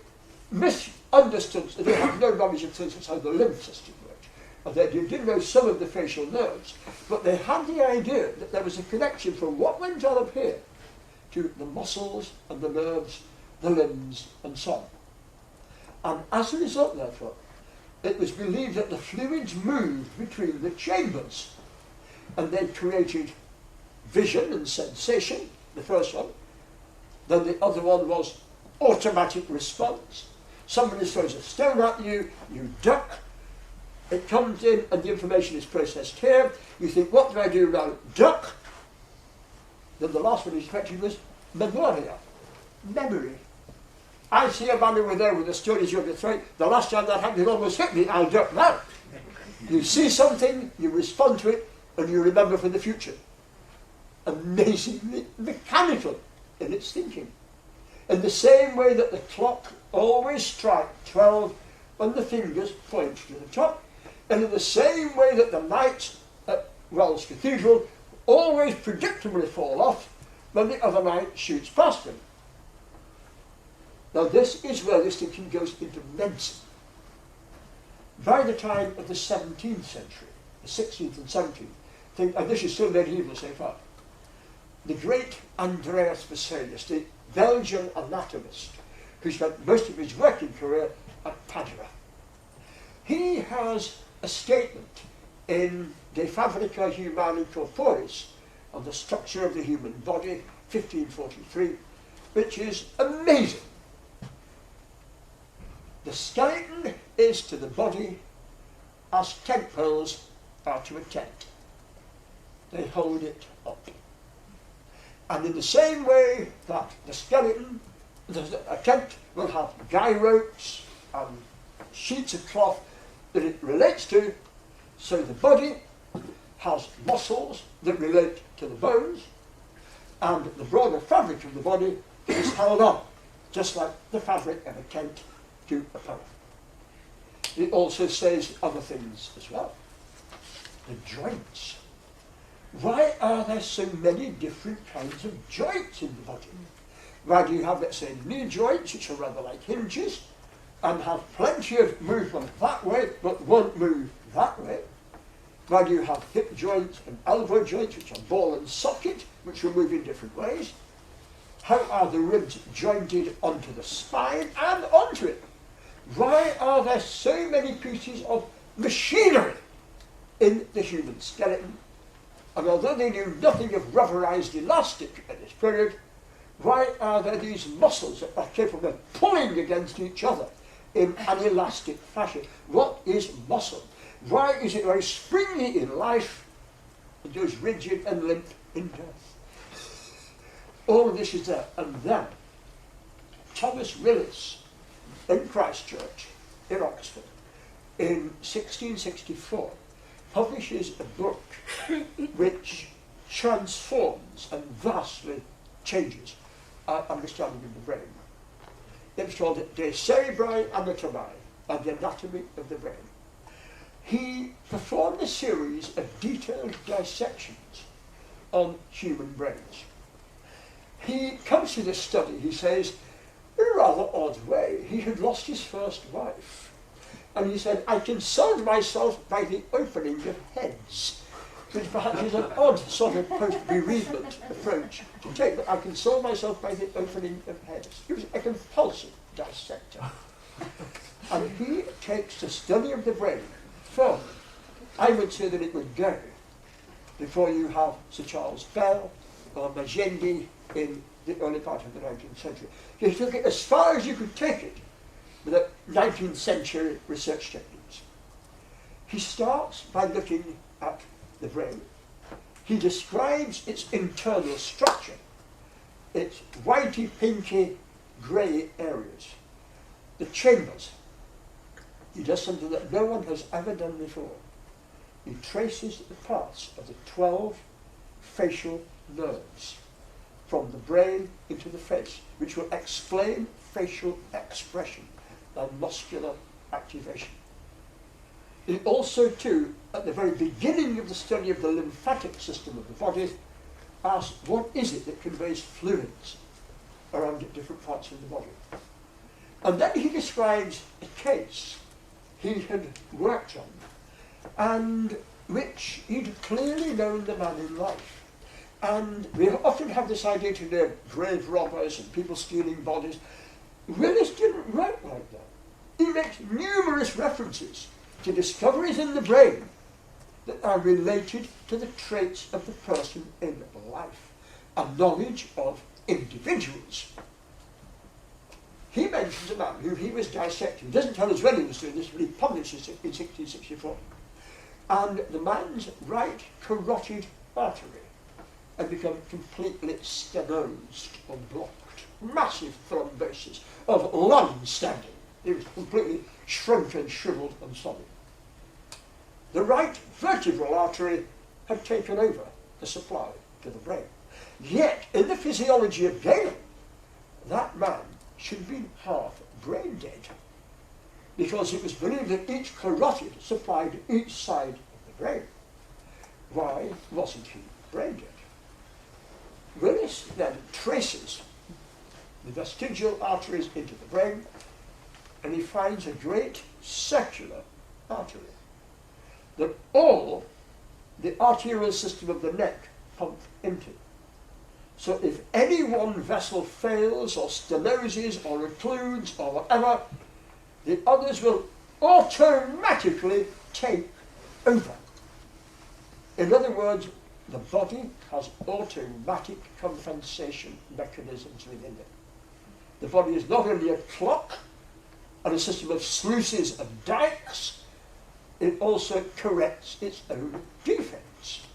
misunderstood, they had no knowledge of things such as how the lymph system worked. And they did know some of the facial nerves, but they had the idea that there was a connection from what went on up here to the muscles and the nerves, the limbs, and so on. And as a result, therefore, it was believed that the fluids moved between the chambers, and they created vision and sensation, the first one. Then the other one was automatic response. Somebody throws a stone at you, you duck, it comes in and the information is processed here. You think, what do I do now? Duck. Then the last one he expected was memoria, memory. I see a man over there with a stone in your throat. The last time that happened, it almost hit me. I'll duck now. You see something, you respond to it, and you remember for the future. Amazingly mechanical in its thinking. In the same way that the clock always strikes 12 when the fingers point to the top, and in the same way that the lights at Wells Cathedral always predictably fall off when the other light shoots past them. Now this is where this thinking goes into medicine. By the time of the 17th century, the 16th and 17th, and this is still medieval so far, the great Andreas Vesalius, the Belgian anatomist, who spent most of his working career at Padua, he has a statement in De Fabrica Humani Corporis on the structure of the human body, 1543, which is amazing. The skeleton is to the body as tent poles are to a tent. They hold it up. And in the same way that the skeleton, a tent will have guy ropes and sheets of cloth that it relates to, so the body has muscles that relate to the bones, and the broader fabric of the body is held on, just like the fabric of a tent to a pillow. It also says other things as well. The joints. Why are there so many different kinds of joints in the body? Why do you have, let's say, knee joints, which are rather like hinges, and have plenty of movement that way, but won't move that way? Why do you have hip joints and elbow joints, which are ball and socket, which will move in different ways? How are the ribs jointed onto the spine and onto it? Why are there so many pieces of machinery in the human skeleton? And although they knew nothing of rubberized elastic at this period, why are there these muscles that are capable of pulling against each other in an elastic fashion? What is muscle? Why is it very springy in life and goes rigid and limp in death? All of this is there. And then Thomas Willis in Christchurch, in Oxford, in 1664, publishes a book which transforms and vastly changes our understanding of the brain. It was called De Cerebri Anatomiae, and the anatomy of the brain. He performed a series of detailed dissections on human brains. He comes to this study, he says, in a rather odd way. He had lost his first wife. And he said, I consoled myself by the opening of heads, which perhaps is an odd sort of post-bereavement approach to take, but I consoled myself by the opening of heads. He was a compulsive dissector. And he takes the study of the brain from, I would say that it would go before you have Sir Charles Bell or Magendie in the early part of the 19th century. He took it as far as you could take it with the 19th century research techniques. He starts by looking at the brain. He describes its internal structure, its whitey, pinky, grey areas, the chambers. He does something that no one has ever done before. He traces the paths of the 12 facial nerves from the brain into the face, which will explain facial expression and muscular activation. He also, too, at the very beginning of the study of the lymphatic system of the body, asks what is it that conveys fluids around different parts of the body. And then he describes a case he had worked on and which he'd clearly known the man in life. And we often have this idea today of grave robbers and people stealing bodies. Willis didn't write like that. He makes numerous references to discoveries in the brain that are related to the traits of the person in life, a knowledge of individuals. He mentions a man who he was dissecting. He doesn't tell us when he was doing this, but he published it in 1664. And the man's right carotid artery had become completely stenosed or blocked. Massive thrombosis of long standing. It was completely shrunk and shriveled and solid. The right vertebral artery had taken over the supply to the brain. Yet, in the physiology of Galen, that man should have been half brain dead, because it was believed that each carotid supplied each side of the brain. Why wasn't he brain dead? Willis then traces the vestigial arteries into the brain, and he finds a great circular artery that all the arterial system of the neck pump into. So if any one vessel fails or stenoses or occludes or whatever, the others will automatically take over. In other words, the body has automatic compensation mechanisms within it. The body is not only a clock and a system of sluices and dikes, it also corrects its own defects.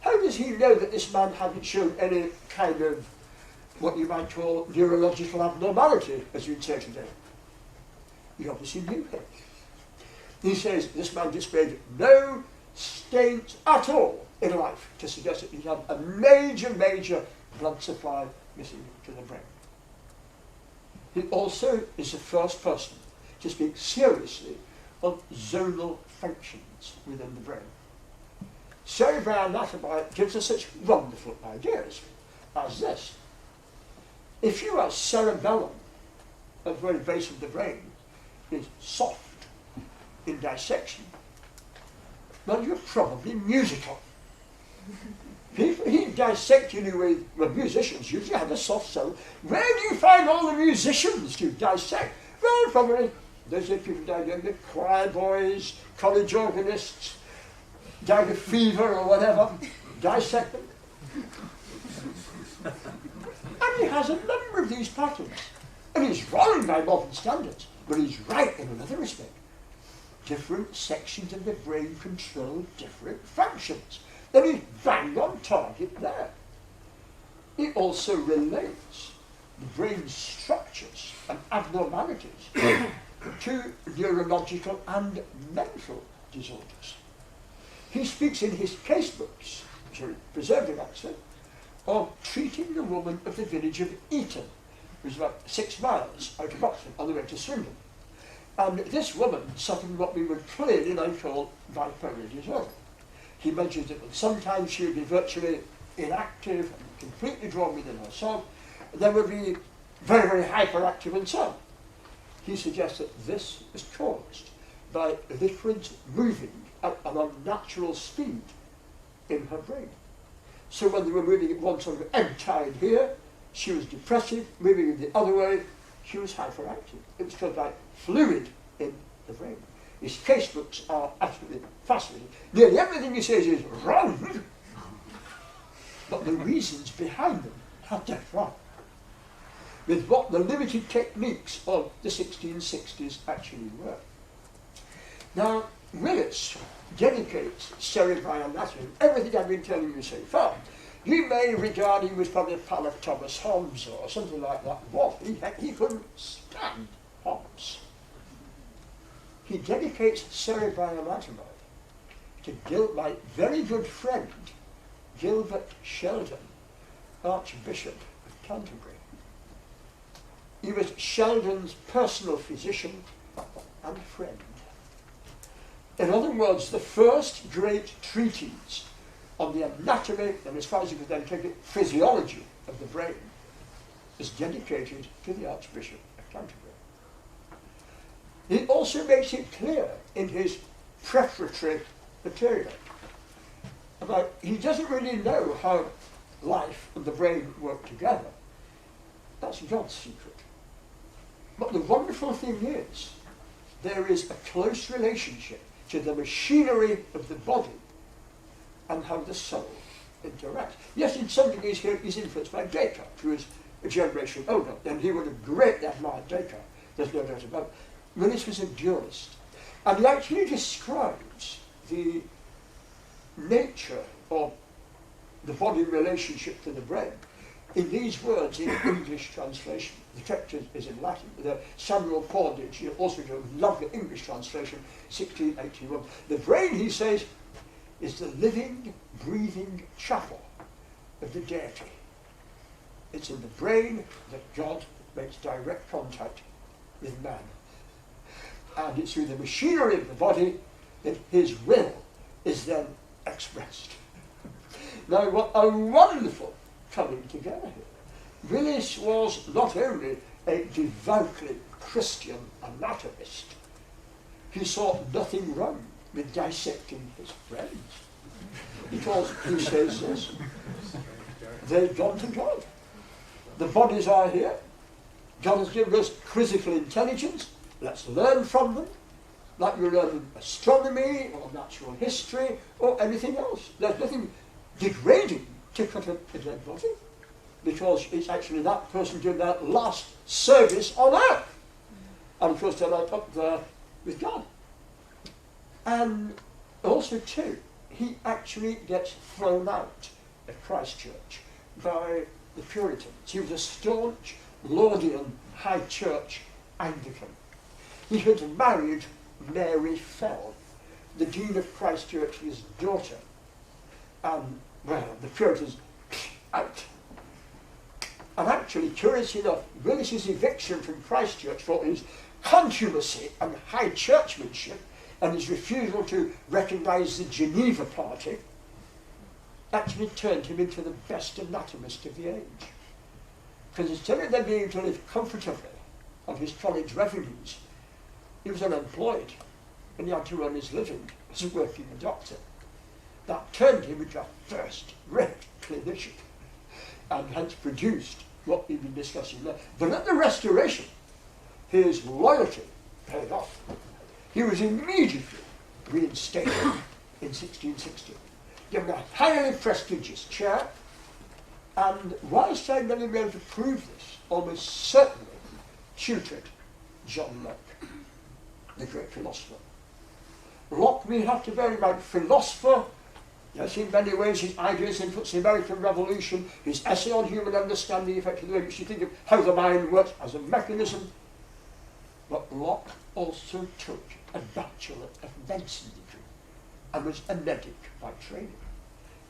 How does he know that this man hadn't shown any kind of what you might call neurological abnormality, as you'd say today? He obviously knew him. He says this man displayed no stains at all in life to suggest that he had a major blood supply missing to the brain. He also is the first person to speak seriously of zonal functions within the brain. Cerebral anatomy gives us such wonderful ideas as this. If your cerebellum at the very base of the brain is soft in dissection, well, you're probably musical. People he dissecting you with musicians usually have a soft cell. Where do you find all the musicians to dissect? Well, probably those are people dying young, the choir boys, college organists, dying of fever or whatever, dissect them. And he has a number of these patterns. And he's wrong by modern standards, but he's right in another respect. Different sections of the brain control different functions. Then he's bang on target there. He also relates the brain's structures and abnormalities to neurological and mental disorders. He speaks in his case books, which are preserved in Oxford, of treating the woman of the village of Eton, which is about 6 miles out of Oxford, on the way to Swindon. And this woman suffered what we would clearly now call bipolar disorder. He mentions that sometimes she would be virtually inactive and completely drawn within herself, and then would be very hyperactive and so on. He suggests that this is caused by liquids moving at an unnatural speed in her brain. So when they were moving at one sort of ebb tide here, she was depressive, moving in the other way, she was hyperactive. It was caused by fluid in the brain. His case books are absolutely fascinating. Nearly everything he says is wrong, but the reasons behind them are dead wrong, with what the limited techniques of the 1660s actually were. Now, Willis dedicates cerebral anatomy, everything I've been telling you so far. You may regard him as probably a pal of Thomas Hobbes or something like that. What? He couldn't stand Hobbes. He dedicates cerebral anatomy to my very good friend, Gilbert Sheldon, Archbishop of Canterbury. He was Sheldon's personal physician and friend. In other words, the first great treatise on the anatomy, and as far as you could then take it, physiology of the brain, is dedicated to the Archbishop of Canterbury. He also makes it clear in his prefatory material about he doesn't really know how life and the brain work together. That's God's secret. But the wonderful thing is, there is a close relationship to the machinery of the body and how the soul interacts. Yes, in some degrees here he's influenced by Descartes, who is a generation older, and he would have greatly admired Descartes, there's no doubt about it. Willis was a dualist, and he actually describes the nature of the body relationship to the brain in these words in English translation. The text is in Latin. Samuel Pordage also did a lovely English translation, 1681. The brain, he says, is the living, breathing chapel of the deity. It's in the brain that God makes direct contact with man. And it's through the machinery of the body that his will is then expressed. Now, what a wonderful coming together here. Willis was not only a devoutly Christian anatomist, he saw nothing wrong with dissecting his friends. Because he says this, they've gone to God. The bodies are here. God has given us physical intelligence. Let's learn from them, like we learn in astronomy or natural history or anything else. There's nothing degrading to cut a dead body, because it's actually that person doing their last service on earth. And of course they're up there with God. And also too, he actually gets thrown out of Christ Church by the Puritans. He was a staunch Laudian High Church Anglican. He had married Mary Fell, the Dean of Christ Church's daughter. And, well, the Puritans out. And actually, curiously enough, Willis's eviction from Christ Church for his contumacy and high churchmanship and his refusal to recognise the Geneva Party actually turned him into the best anatomist of the age. Because instead of them being able to live comfortably on his college revenues, he was unemployed and he had to earn his living as a working doctor. That turned him into a first-rate clinician and hence produced what we've been discussing there. But at the Restoration, his loyalty paid off. He was immediately reinstated in 1660, given a highly prestigious chair, and whilst I've never been able to prove this, almost certainly tutored John Locke, the great philosopher. Locke, we have to bear in mind, philosopher. Yes, in many ways his ideas influenced the American Revolution, his essay on human understanding, effectively, the way you think of how the mind works as a mechanism. But Locke also took a Bachelor of Medicine degree and was a medic by training.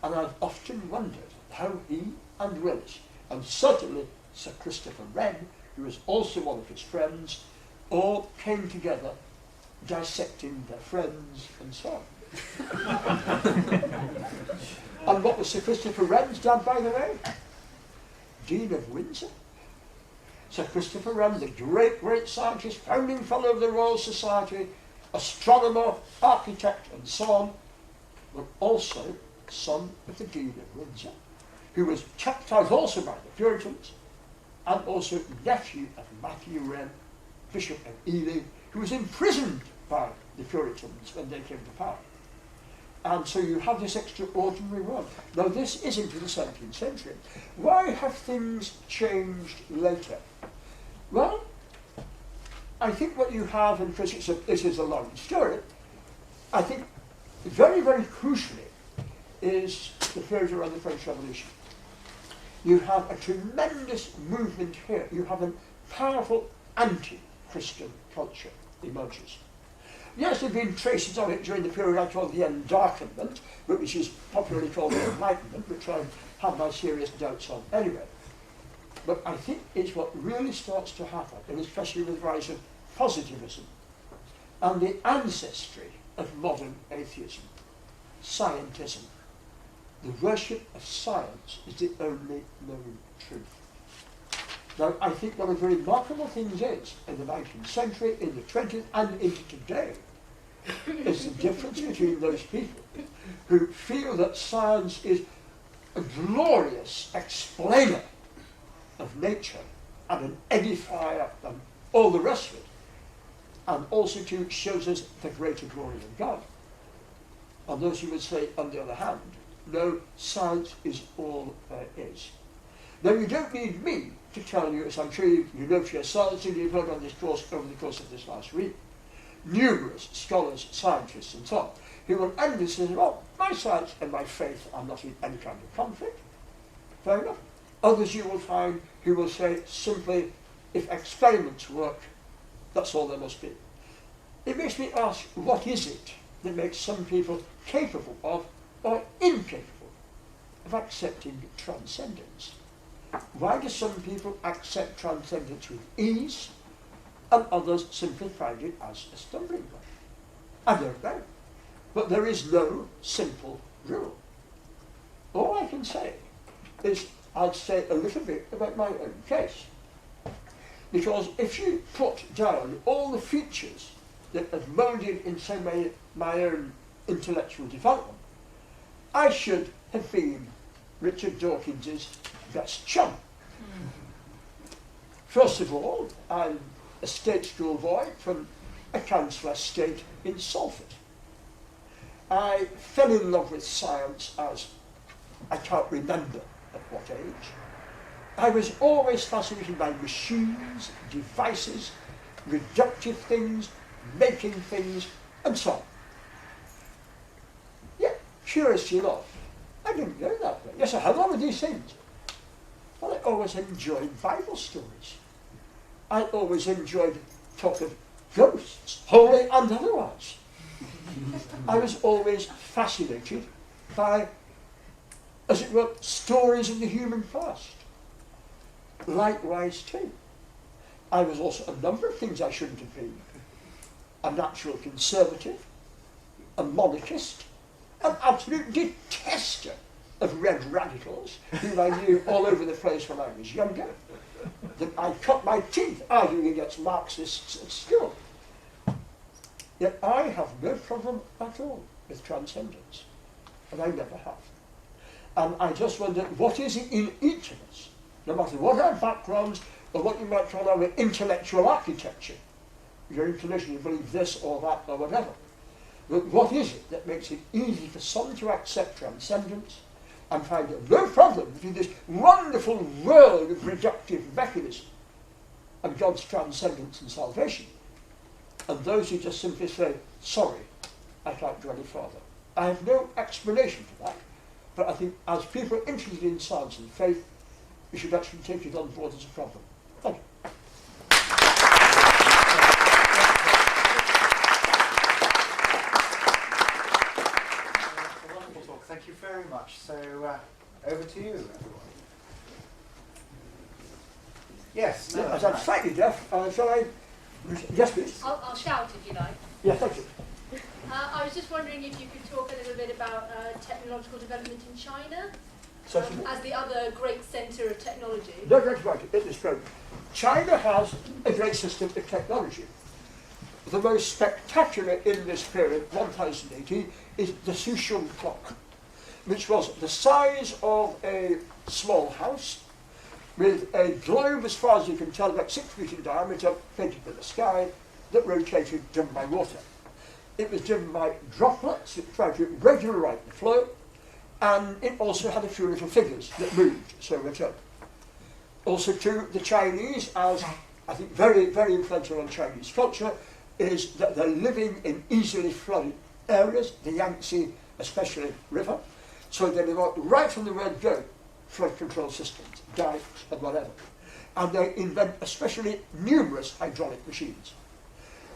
And I've often wondered how he and Willis, and certainly Sir Christopher Wren, who was also one of his friends, all came together dissecting their friends and so on. And what was Sir Christopher Wren's dad, by the way? Dean of Windsor. Sir Christopher Wren, the great scientist, founding fellow of the Royal Society, astronomer, architect, and so on, but also son of the Dean of Windsor, who was chastised also by the Puritans, and also nephew of Matthew Wren, Bishop of Ely, who was imprisoned by the Puritans when they came to power. And so you have this extraordinary one. Now this is into the 17th century. Why have things changed later? Well, I think what you have, and because it is a long story, I think very, very crucially is the period around the French Revolution. You have a tremendous movement here. You have a powerful anti-Christian culture emerges. Yes, there have been traces of it during the period I call the Endarkenment, which is popularly called the Enlightenment, which I have my serious doubts on anyway. But I think it's what really starts to happen, and especially with the rise of positivism and the ancestry of modern atheism, scientism. The worship of science is the only known truth. Now, I think one of the remarkable things is, in the 19th century, in the 20th, and into today, is the difference between those people who feel that science is a glorious explainer of nature and an edifier and all the rest of it, and also too shows us the greater glory of God. And those who would say, on the other hand, no, science is all there is. Now, you don't need me to tell you, as I'm sure you know for yourselves, and you've heard on this course over the course of this last week, numerous scholars, scientists, and so on, who will end this and say, well, my science and my faith are not in any kind of conflict. Fair enough. Others you will find who will say simply, if experiments work, that's all there must be. It makes me ask, what is it that makes some people capable of, or incapable of accepting transcendence? Why do some people accept transcendence with ease, and others simply find it as a stumbling block? I don't know. But there is no simple rule. All I can say is I'd say a little bit about my own case. Because if you put down all the features that have moulded in some way my own intellectual development, I should have been Richard Dawkins's best chum. First of all, I'm a state school boy from a council estate in Salford. I fell in love with science as I can't remember at what age. I was always fascinated by machines, devices, reductive things, making things, and so on. Yet, curiously enough, I didn't go that way. Yes, I had all of these things. But I always enjoyed Bible stories. I always enjoyed talk of ghosts, holy and otherwise. I was always fascinated by, as it were, stories of the human past. Likewise too, I was also a number of things I shouldn't have been. A natural conservative, a monarchist, an absolute detester of red radicals, whom I knew all over the place when I was younger. That I cut my teeth arguing against Marxists at school. Yet I have no problem at all with transcendence, and I never have. And I just wonder, what is it in each of us, no matter what our backgrounds, or what you might call our intellectual architecture, your inclination, you believe this or that or whatever, but what is it that makes it easy for some to accept transcendence and find no problem between this wonderful world of reductive mechanism and God's transcendence and salvation, and those who just simply say, sorry, I can't go any further? I have no explanation for that, but I think as people are interested in science and faith, we should actually take it on board as a problem. Thank you. Wonderful talk. Thank you very much. So over to you, everyone. Yes. No, As I'm slightly deaf, shall I? Yes, please. I'll shout if you like. Yes, thank you. I was just wondering if you could talk a little bit about technological development in China as the other great centre of technology. No, that's right, it is true. China has a great system of technology. The most spectacular in this period, 1080, is the Sushun clock, which was the size of a small house, with a globe, as far as you can tell, about 6 feet in diameter, painted in the sky, that rotated, driven by water. It was driven by droplets that tried to regulate the flow, and it also had a few little figures that moved, so returned. Also too, the Chinese, as I think very, very influential on Chinese culture, is that they're living in easily flooded areas, the Yangtze especially river, so they developed right from the word go flood control systems, dikes and whatever. And they invent especially numerous hydraulic machines.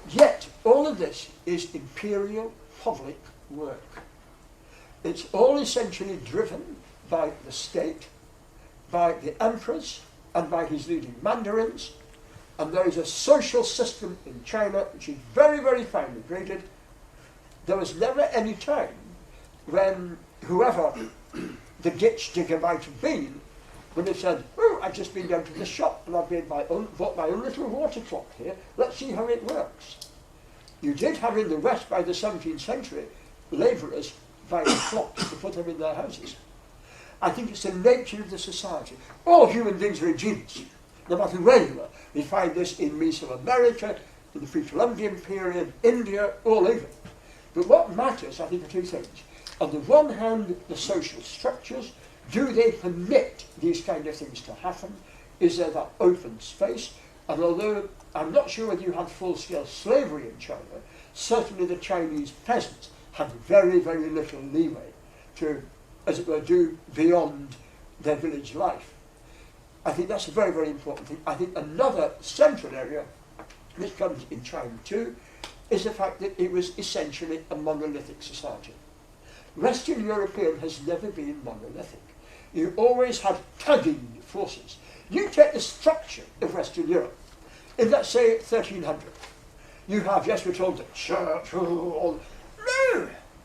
Yet all of this is imperial public work. It's all essentially driven by the state, by the emperors and by his leading mandarins, and there is a social system in China which is very, very finely graded. There was never any time when whoever the ditch digger might have been, when they said, oh, I've just been down to the shop and I've bought my own little water clock here, let's see how it works. You did have in the West by the 17th century labourers buying clocks to put them in their houses. I think it's the nature of the society. All human beings are ingenious, no matter where you are. We find this in Mesoamerica, in the pre-Columbian period, India, all over. But what matters, I think, are two things. On the one hand, the social structures. Do they permit these kind of things to happen? Is there that open space? And although I'm not sure whether you had full-scale slavery in China, certainly the Chinese peasants had very, very little leeway to, as it were, do beyond their village life. I think that's a very, very important thing. I think another central area, which comes in China too, is the fact that it was essentially a monolithic society. Western European has never been monolithic. You always had tugging forces. You take the structure of Western Europe, in let's say 1300, you have, yes, we're told the church, no,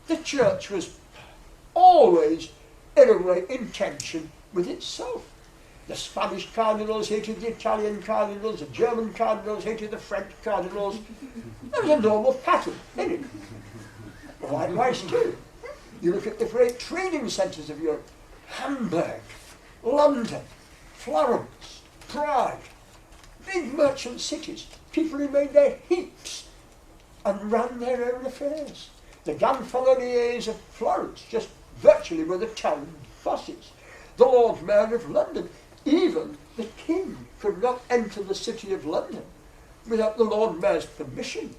the church was always, in a way, in tension with itself. The Spanish cardinals hated the Italian cardinals, the German cardinals hated the French cardinals. There was a normal pattern in it. Likewise too. You look at the great trading centres of Europe, Hamburg, London, Florence, Prague, big merchant cities. People who made their heaps and ran their own affairs. The Gonfaloniers of Florence just virtually were the town bosses. The Lord Mayor of London, even the King could not enter the city of London without the Lord Mayor's permission.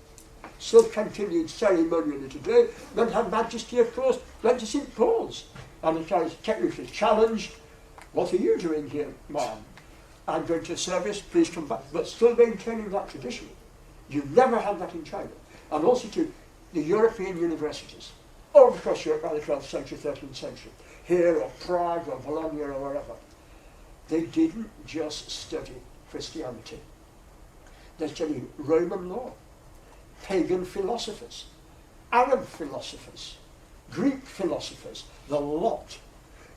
Still continued ceremonially today. Then Her Majesty, of course, went to St. Paul's. And the was technically challenged. What are you doing here, ma'am? I'm going to service, please come back. But still maintaining that tradition. You never had that in China. And also too, the European universities, all across Europe by the 12th century, 13th century, here or Prague or Bologna or wherever, they didn't just study Christianity. They studied Roman law, pagan philosophers, Arab philosophers, Greek philosophers, the lot.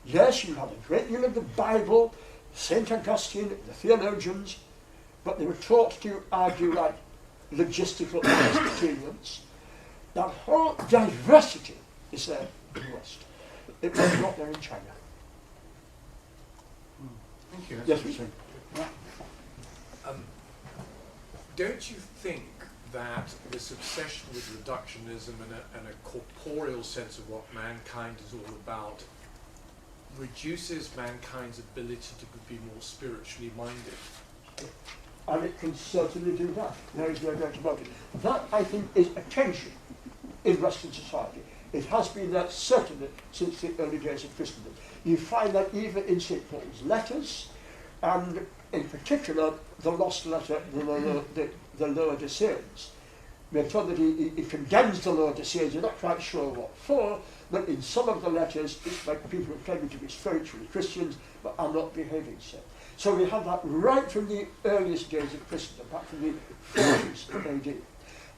Yes, you had a great deal of the Bible, St. Augustine, the theologians, but they were taught to argue like logistical Aristotelians. That whole diversity is there in the West. It was not there in China. Thank you. Yes, we don't you think that this obsession with reductionism and a corporeal sense of what mankind is all about reduces mankind's ability to be more spiritually minded? And it can certainly do that. There is no doubt about it. That, I think, is a tension in Western society. It has been there certainly since the early days of Christendom. You find that even in St. Paul's letters, and in particular the lost letter, the Laodiceans. We're told that he condemns the Laodiceans. You're not quite sure what for, but in some of the letters it's like people who claim to be spiritually Christians but are not behaving so. So we have that right from the earliest days of Christendom, back from the 40s of AD.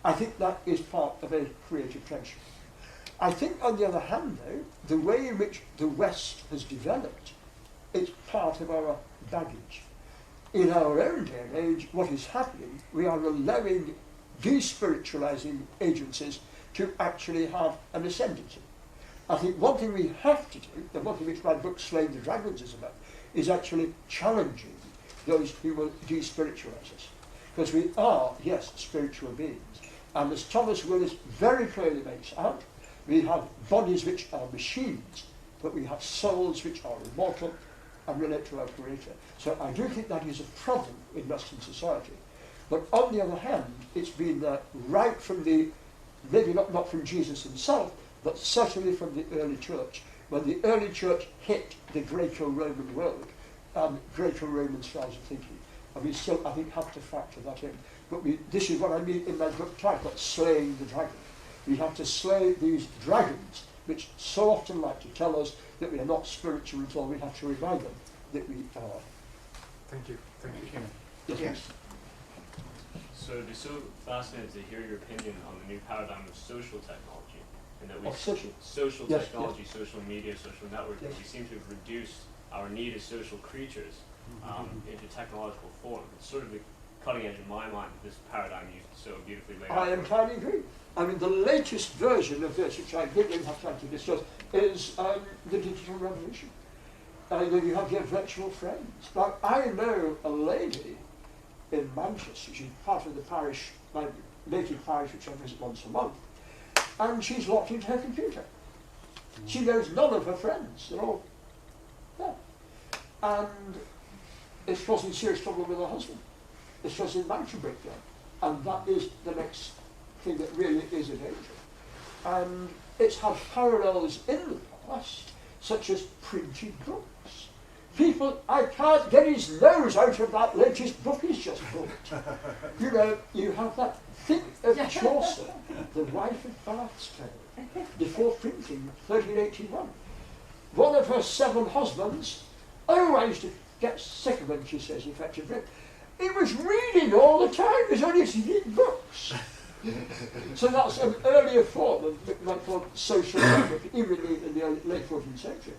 I think that is part of a creative tension. I think, on the other hand, though, the way in which the West has developed, it's part of our baggage. In our own day and age, what is happening, we are allowing despiritualizing agencies to actually have an ascendancy. I think one thing we have to do, and one thing which my book Slaying the Dragons is about, is actually challenging those who will despiritualize us. Because we are, yes, spiritual beings. And as Thomas Willis very clearly makes out, we have bodies which are machines, but we have souls which are immortal and relate to our Creator. So I do think that is a problem in Western society. But on the other hand, it's been there right from the maybe not from Jesus himself, but certainly from the early church. When the early church hit the Greco-Roman world, Greco-Roman styles of thinking, and we still, I think, have to factor that in. But this is what I mean in my book title, slaying the dragon. We have to slay these dragons, which so often like to tell us that we are not spiritual at all. We have to remind them that we are. Thank you. Thank you. Yes. So it'd be so fascinating to hear your opinion on the new paradigm of social technology, and that we social Yes, technology, social media, social networking. Yes. We seem to have reduced our need as social creatures into technological form. It's sort of the cutting edge in my mind. This paradigm you so beautifully laid out. I entirely agree. I mean, the latest version of this, which I didn't have time to discuss, is the digital revolution. You have your virtual friends. Now, I know a lady in Manchester, she's part of the parish, my native parish, which I visit once a month, and she's locked into her computer. She knows none of her friends. They're all there. And it's causing serious trouble with her husband. It's causing marriage breakdown. And that is the next thing that really is a danger. And it's had parallels in the past, such as printed books. People, I can't get his nose out of that latest book he's just bought. You know, you have that. Think of Chaucer, the wife of Bath's Tale, before printing, 1381. One of her 7 husbands, I used to get sick of him, she says, effectively. He was reading all the time, he was only reading books. So that's an earlier form of what might call social network, even in the late 14th century.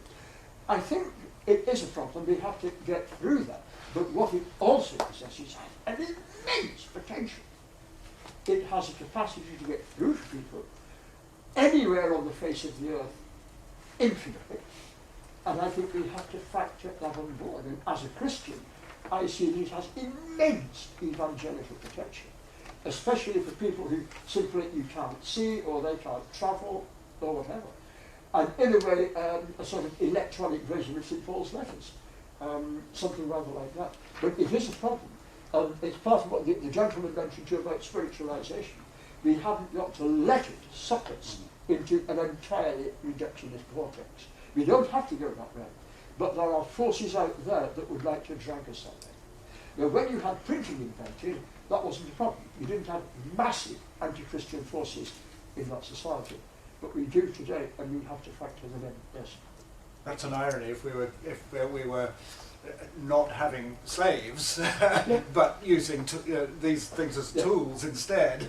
I think it is a problem, we have to get through that. But what it also possesses has an immense potential. It has a capacity to get through to people anywhere on the face of the earth, infinitely. And I think we have to factor that on board. And as a Christian, I see that it has immense evangelical potential, especially for people who simply you can't see, or they can't travel, or whatever. And in a way, a sort of electronic version of St. Paul's letters, something rather like that. But it is a problem. It's part of what the gentleman mentioned too about spiritualization. We haven't got to let it suck us into an entirely reductionist vortex. We don't have to go that way. But there are forces out there that would like to drag us that way. Now, when you had printing invented, that wasn't a problem. You didn't have massive anti-Christian forces in that society. But we do today, and we have to factor them in, yes. That's an irony. If we were not having slaves, but using these things as tools instead,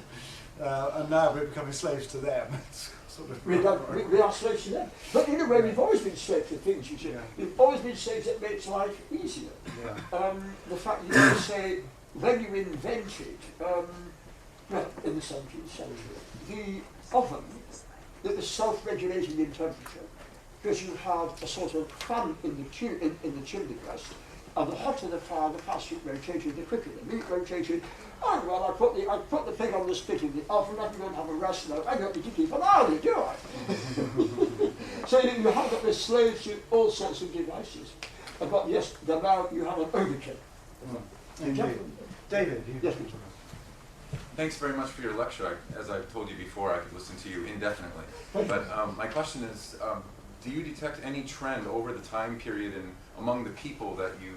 and now we're becoming slaves to them. It's sort of we are slaves to them. But in a way, we've always been slaves to things, you see. Yeah. We've always been slaves that makes life easier. Yeah. The fact you can say, when you invented, in the 17th century, the oven that was self-regulating in temperature, because you had a sort of fan in the chimney breast, and the hotter the fire, the faster it rotated, the quicker the meat rotated. Oh well, I put the pig on the spit in the oven, I can go and have a rest now. I don't need to keep an eye on it, do I? So you have got this slaves to all sorts of devices. But yes, now you have an overkill. David, yes, please. Thanks very much for your lecture. As I've told you before, I could listen to you indefinitely. But my question is, do you detect any trend over the time period and among the people that you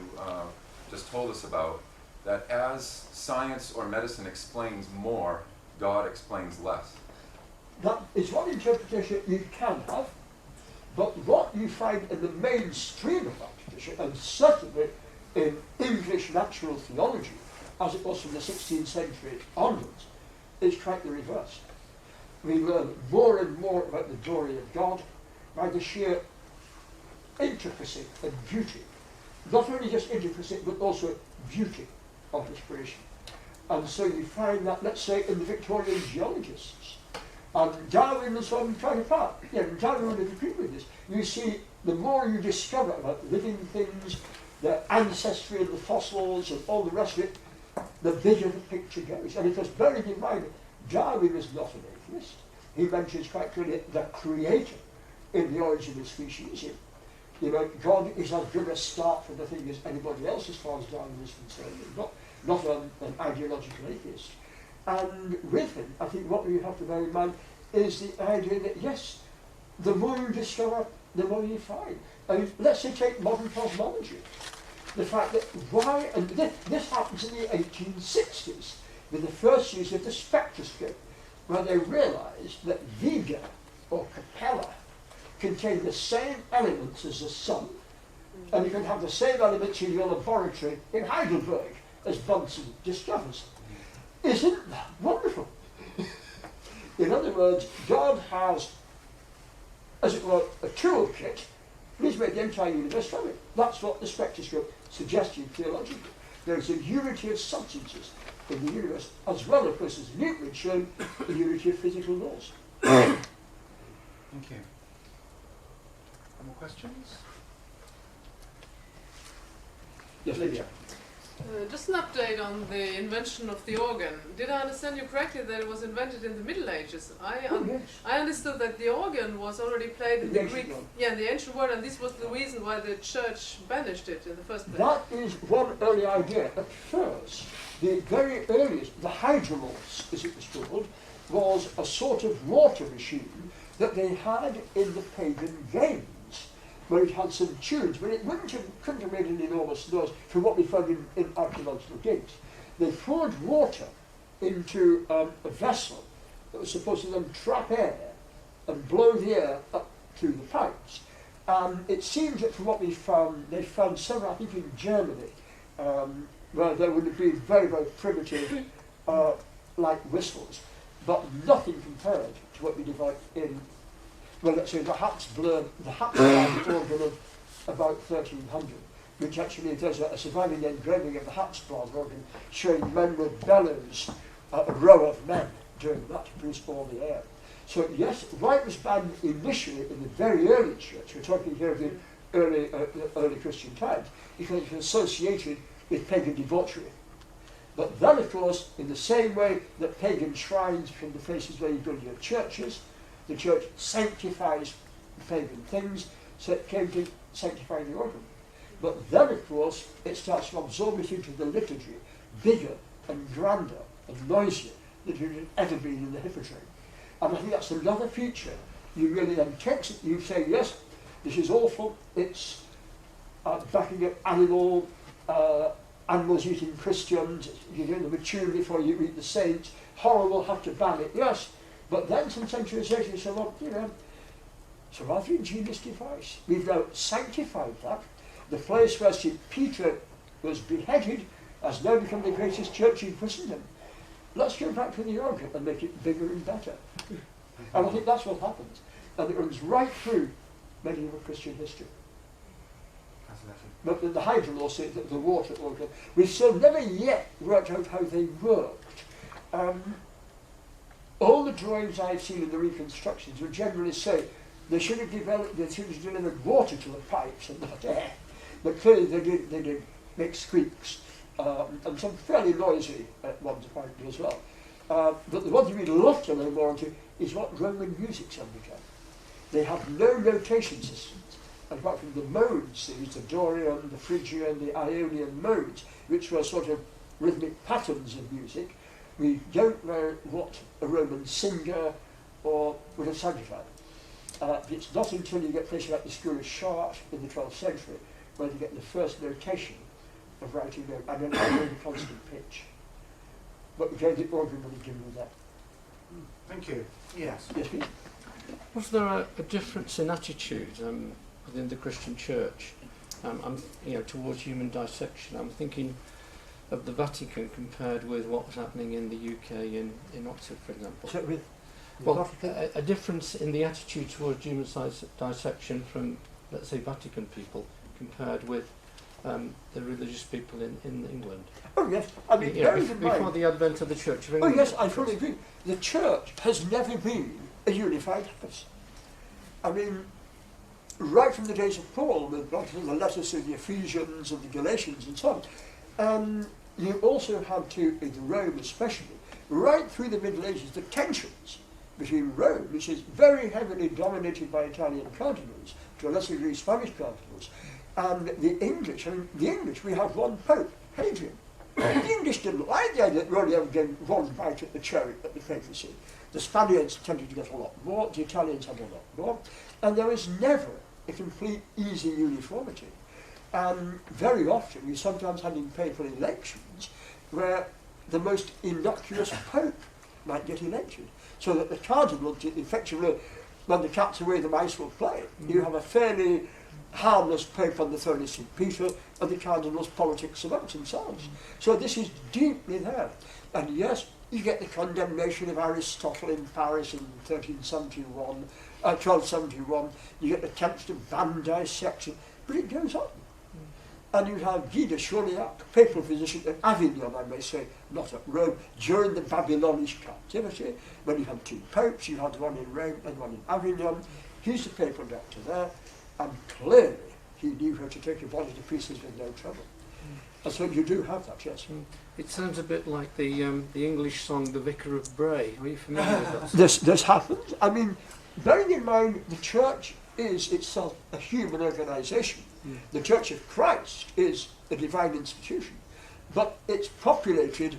just told us about, that as science or medicine explains more, God explains less? That is one interpretation you can have, but what you find in the mainstream of that tradition, and certainly in English natural theology, as it was from the 16th century onwards, is quite the reverse. We learn more and more about the glory of God by the sheer intricacy and beauty, not only just intricacy, but also beauty of His creation. And so you find that, let's say, in the Victorian geologists, and Darwin and so on, quite apart. Yeah, Darwin would have agreed with this. You see, the more you discover about living things, their ancestry and the fossils and all the rest of it, the bigger the picture goes. And it was bearing in mind that Darwin was not an atheist. He mentions quite clearly the creator in the origin of species. You know, God is as good a start for the thing as anybody else as far as Darwin is concerned. Not an ideological atheist. And with him, I think what we have to bear in mind is the idea that, yes, the more you discover, the more you find. I mean, let's say take modern cosmology. The fact that why, and this happens in the 1860s, with the first use of the spectroscope, where they realised that Vega, or Capella, contain the same elements as the sun, and you can have the same elements in your laboratory in Heidelberg, as Bunsen discovers. Isn't that wonderful? In other words, God has, as it were, a toolkit, and he's made the entire universe from it. That's what the spectroscope suggests you theologically. There is a unity of substances in the universe, as well, of course, as Newton had shown, the unity of physical laws. Thank you. Any more questions? Yes, Lydia. Just an update on the invention of the organ. Did I understand you correctly that it was invented in the Middle Ages? I understood that the organ was already played in the Greek, in the ancient world, and this was the reason why the church banished it in the first place. That is one early idea. At first, the very earliest, the hydromorphs, as it was called, was a sort of water machine that they had in the pagan games, where it had some tunes, but it couldn't have made an enormous noise from what we found in archaeological digs. They poured water into a vessel that was supposed to then trap air and blow the air up through the pipes. It seems that from what we found, they found several, I think in Germany, where there would have been very, very primitive, like whistles, but nothing compared to what we developed in, well, let's say the Habsburg organ of about 1300, which actually there's a surviving engraving of the Habsburg organ showing men with bellows, a row of men doing that to produce all the air. So yes, right was banned initially in the very early church. We're talking here of the early Christian times, because it was associated with pagan debauchery. But then, of course, in the same way that pagan shrines become the places where you build your churches, the church sanctifies pagan things, so it came to sanctify the organ. But then, of course, it starts to absorb it into the liturgy, bigger and grander and noisier than it had ever been in the hippodrome. And I think that's another feature. You really then take it, you say, yes, this is awful, it's backing up animals eating Christians, you're doing the maturity before you eat the saints, horrible, have to ban it, yes. But then some centuries later you say, well, it's a rather ingenious device. We've now sanctified that. The place where St. Peter was beheaded has now become the greatest church in Christendom. Let's go back to the organ and make it bigger and better. And I think that's what happens. And it runs right through medieval Christian history. But the hydrolaw says that the water organ, we've still never yet worked out how they worked. All the drawings I've seen in the reconstructions would generally say they should have delivered water to the pipes and not air. But clearly they did make squeaks, and some fairly noisy ones apparently as well. But the one thing we'd love to know more into is what Roman music sounded like. They have no notation systems. Apart from the modes, the Dorian, the Phrygian, the Ionian modes, which were sort of rhythmic patterns of music, we don't know what a Roman singer or would have sounded like. It's not until you get places like the School of Chartres in the 12th century where you get the first notation of writing note and then a constant pitch. But again, the organ will give you that. Thank you. Yes. Yes, please. Was there a difference in attitude within the Christian Church, towards human dissection? I'm thinking of the Vatican compared with what was happening in the UK in Oxford, for example. So with well, a difference in the attitude towards human dissection from, let's say, Vatican people compared with the religious people in England. Oh yes, I mean, before the advent of the Church of England. Oh yes, I fully agree. The Church has never been a unified house. I mean, right from the days of Paul, with the letters to the Ephesians and the Galatians and so on, you also had to, in Rome especially, right through the Middle Ages, the tensions between Rome, which is very heavily dominated by Italian cardinals, to a lesser degree Spanish cardinals, and the English. I mean, the English, we have one Pope, Hadrian. The English didn't like the idea that we only ever gave one bite at the cherry at the papacy. The Spaniards tended to get a lot more, the Italians had a lot more, and there was never a complete easy uniformity. And very often we sometimes had in papal elections where the most innocuous pope might get elected, so that the cardinal effectively, when the cat's away the mice will play. You have a fairly harmless pope on the throne of St. Peter, and the cardinals' politics amongst themselves. So this is deeply there. And yes, you get the condemnation of Aristotle in Paris in 1271, you get attempts to ban dissection, but it goes on. And you have Guy de Chauliac, papal physician at Avignon, I may say, not at Rome, during the Babylonish captivity, when you had 2 popes, you had one in Rome and one in Avignon. He's the papal doctor there, and clearly he knew how to take a body to pieces with no trouble. And so you do have that, yes. It sounds a bit like the English song, The Vicar of Bray. Are you familiar with that? This happens. I mean, bearing in mind the church is itself a human organisation. The Church of Christ is a divine institution, but it's populated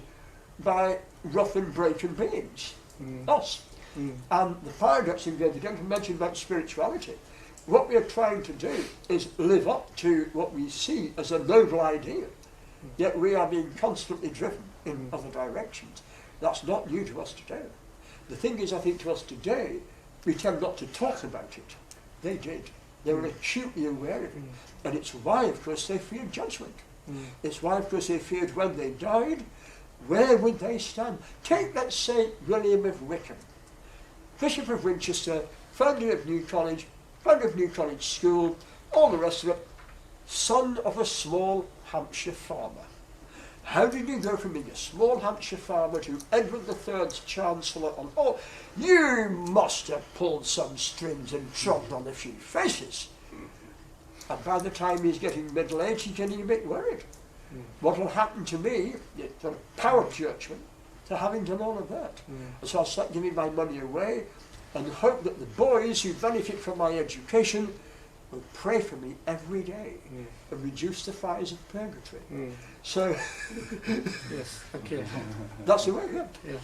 by rough and broken beings, us. And the paradox in there, the gentleman mentioned about spirituality. What we are trying to do is live up to what we see as a noble ideal, yet we are being constantly driven in other directions. That's not new to us today. The thing is, I think to us today, we tend not to talk about it. They did. They were acutely aware of it. And it's why, of course, they feared judgment. It's why, of course, they feared when they died, where would they stand? Take, let's say, William of Wykeham, Bishop of Winchester, founder of New College, founder of New College School, all the rest of it, son of a small Hampshire farmer. How did you go from being a small Hampshire farmer to Edward III's Chancellor? Oh, you must have pulled some strings and trodden on a few faces. And by the time he's getting middle-aged, he's getting a bit worried. What will happen to me, the power judgment, to having done all of that? And so I'll start giving my money away and hope that the boys who benefit from my education will pray for me every day and reduce the fires of purgatory. So, Yes, thank you. that's the way, yeah.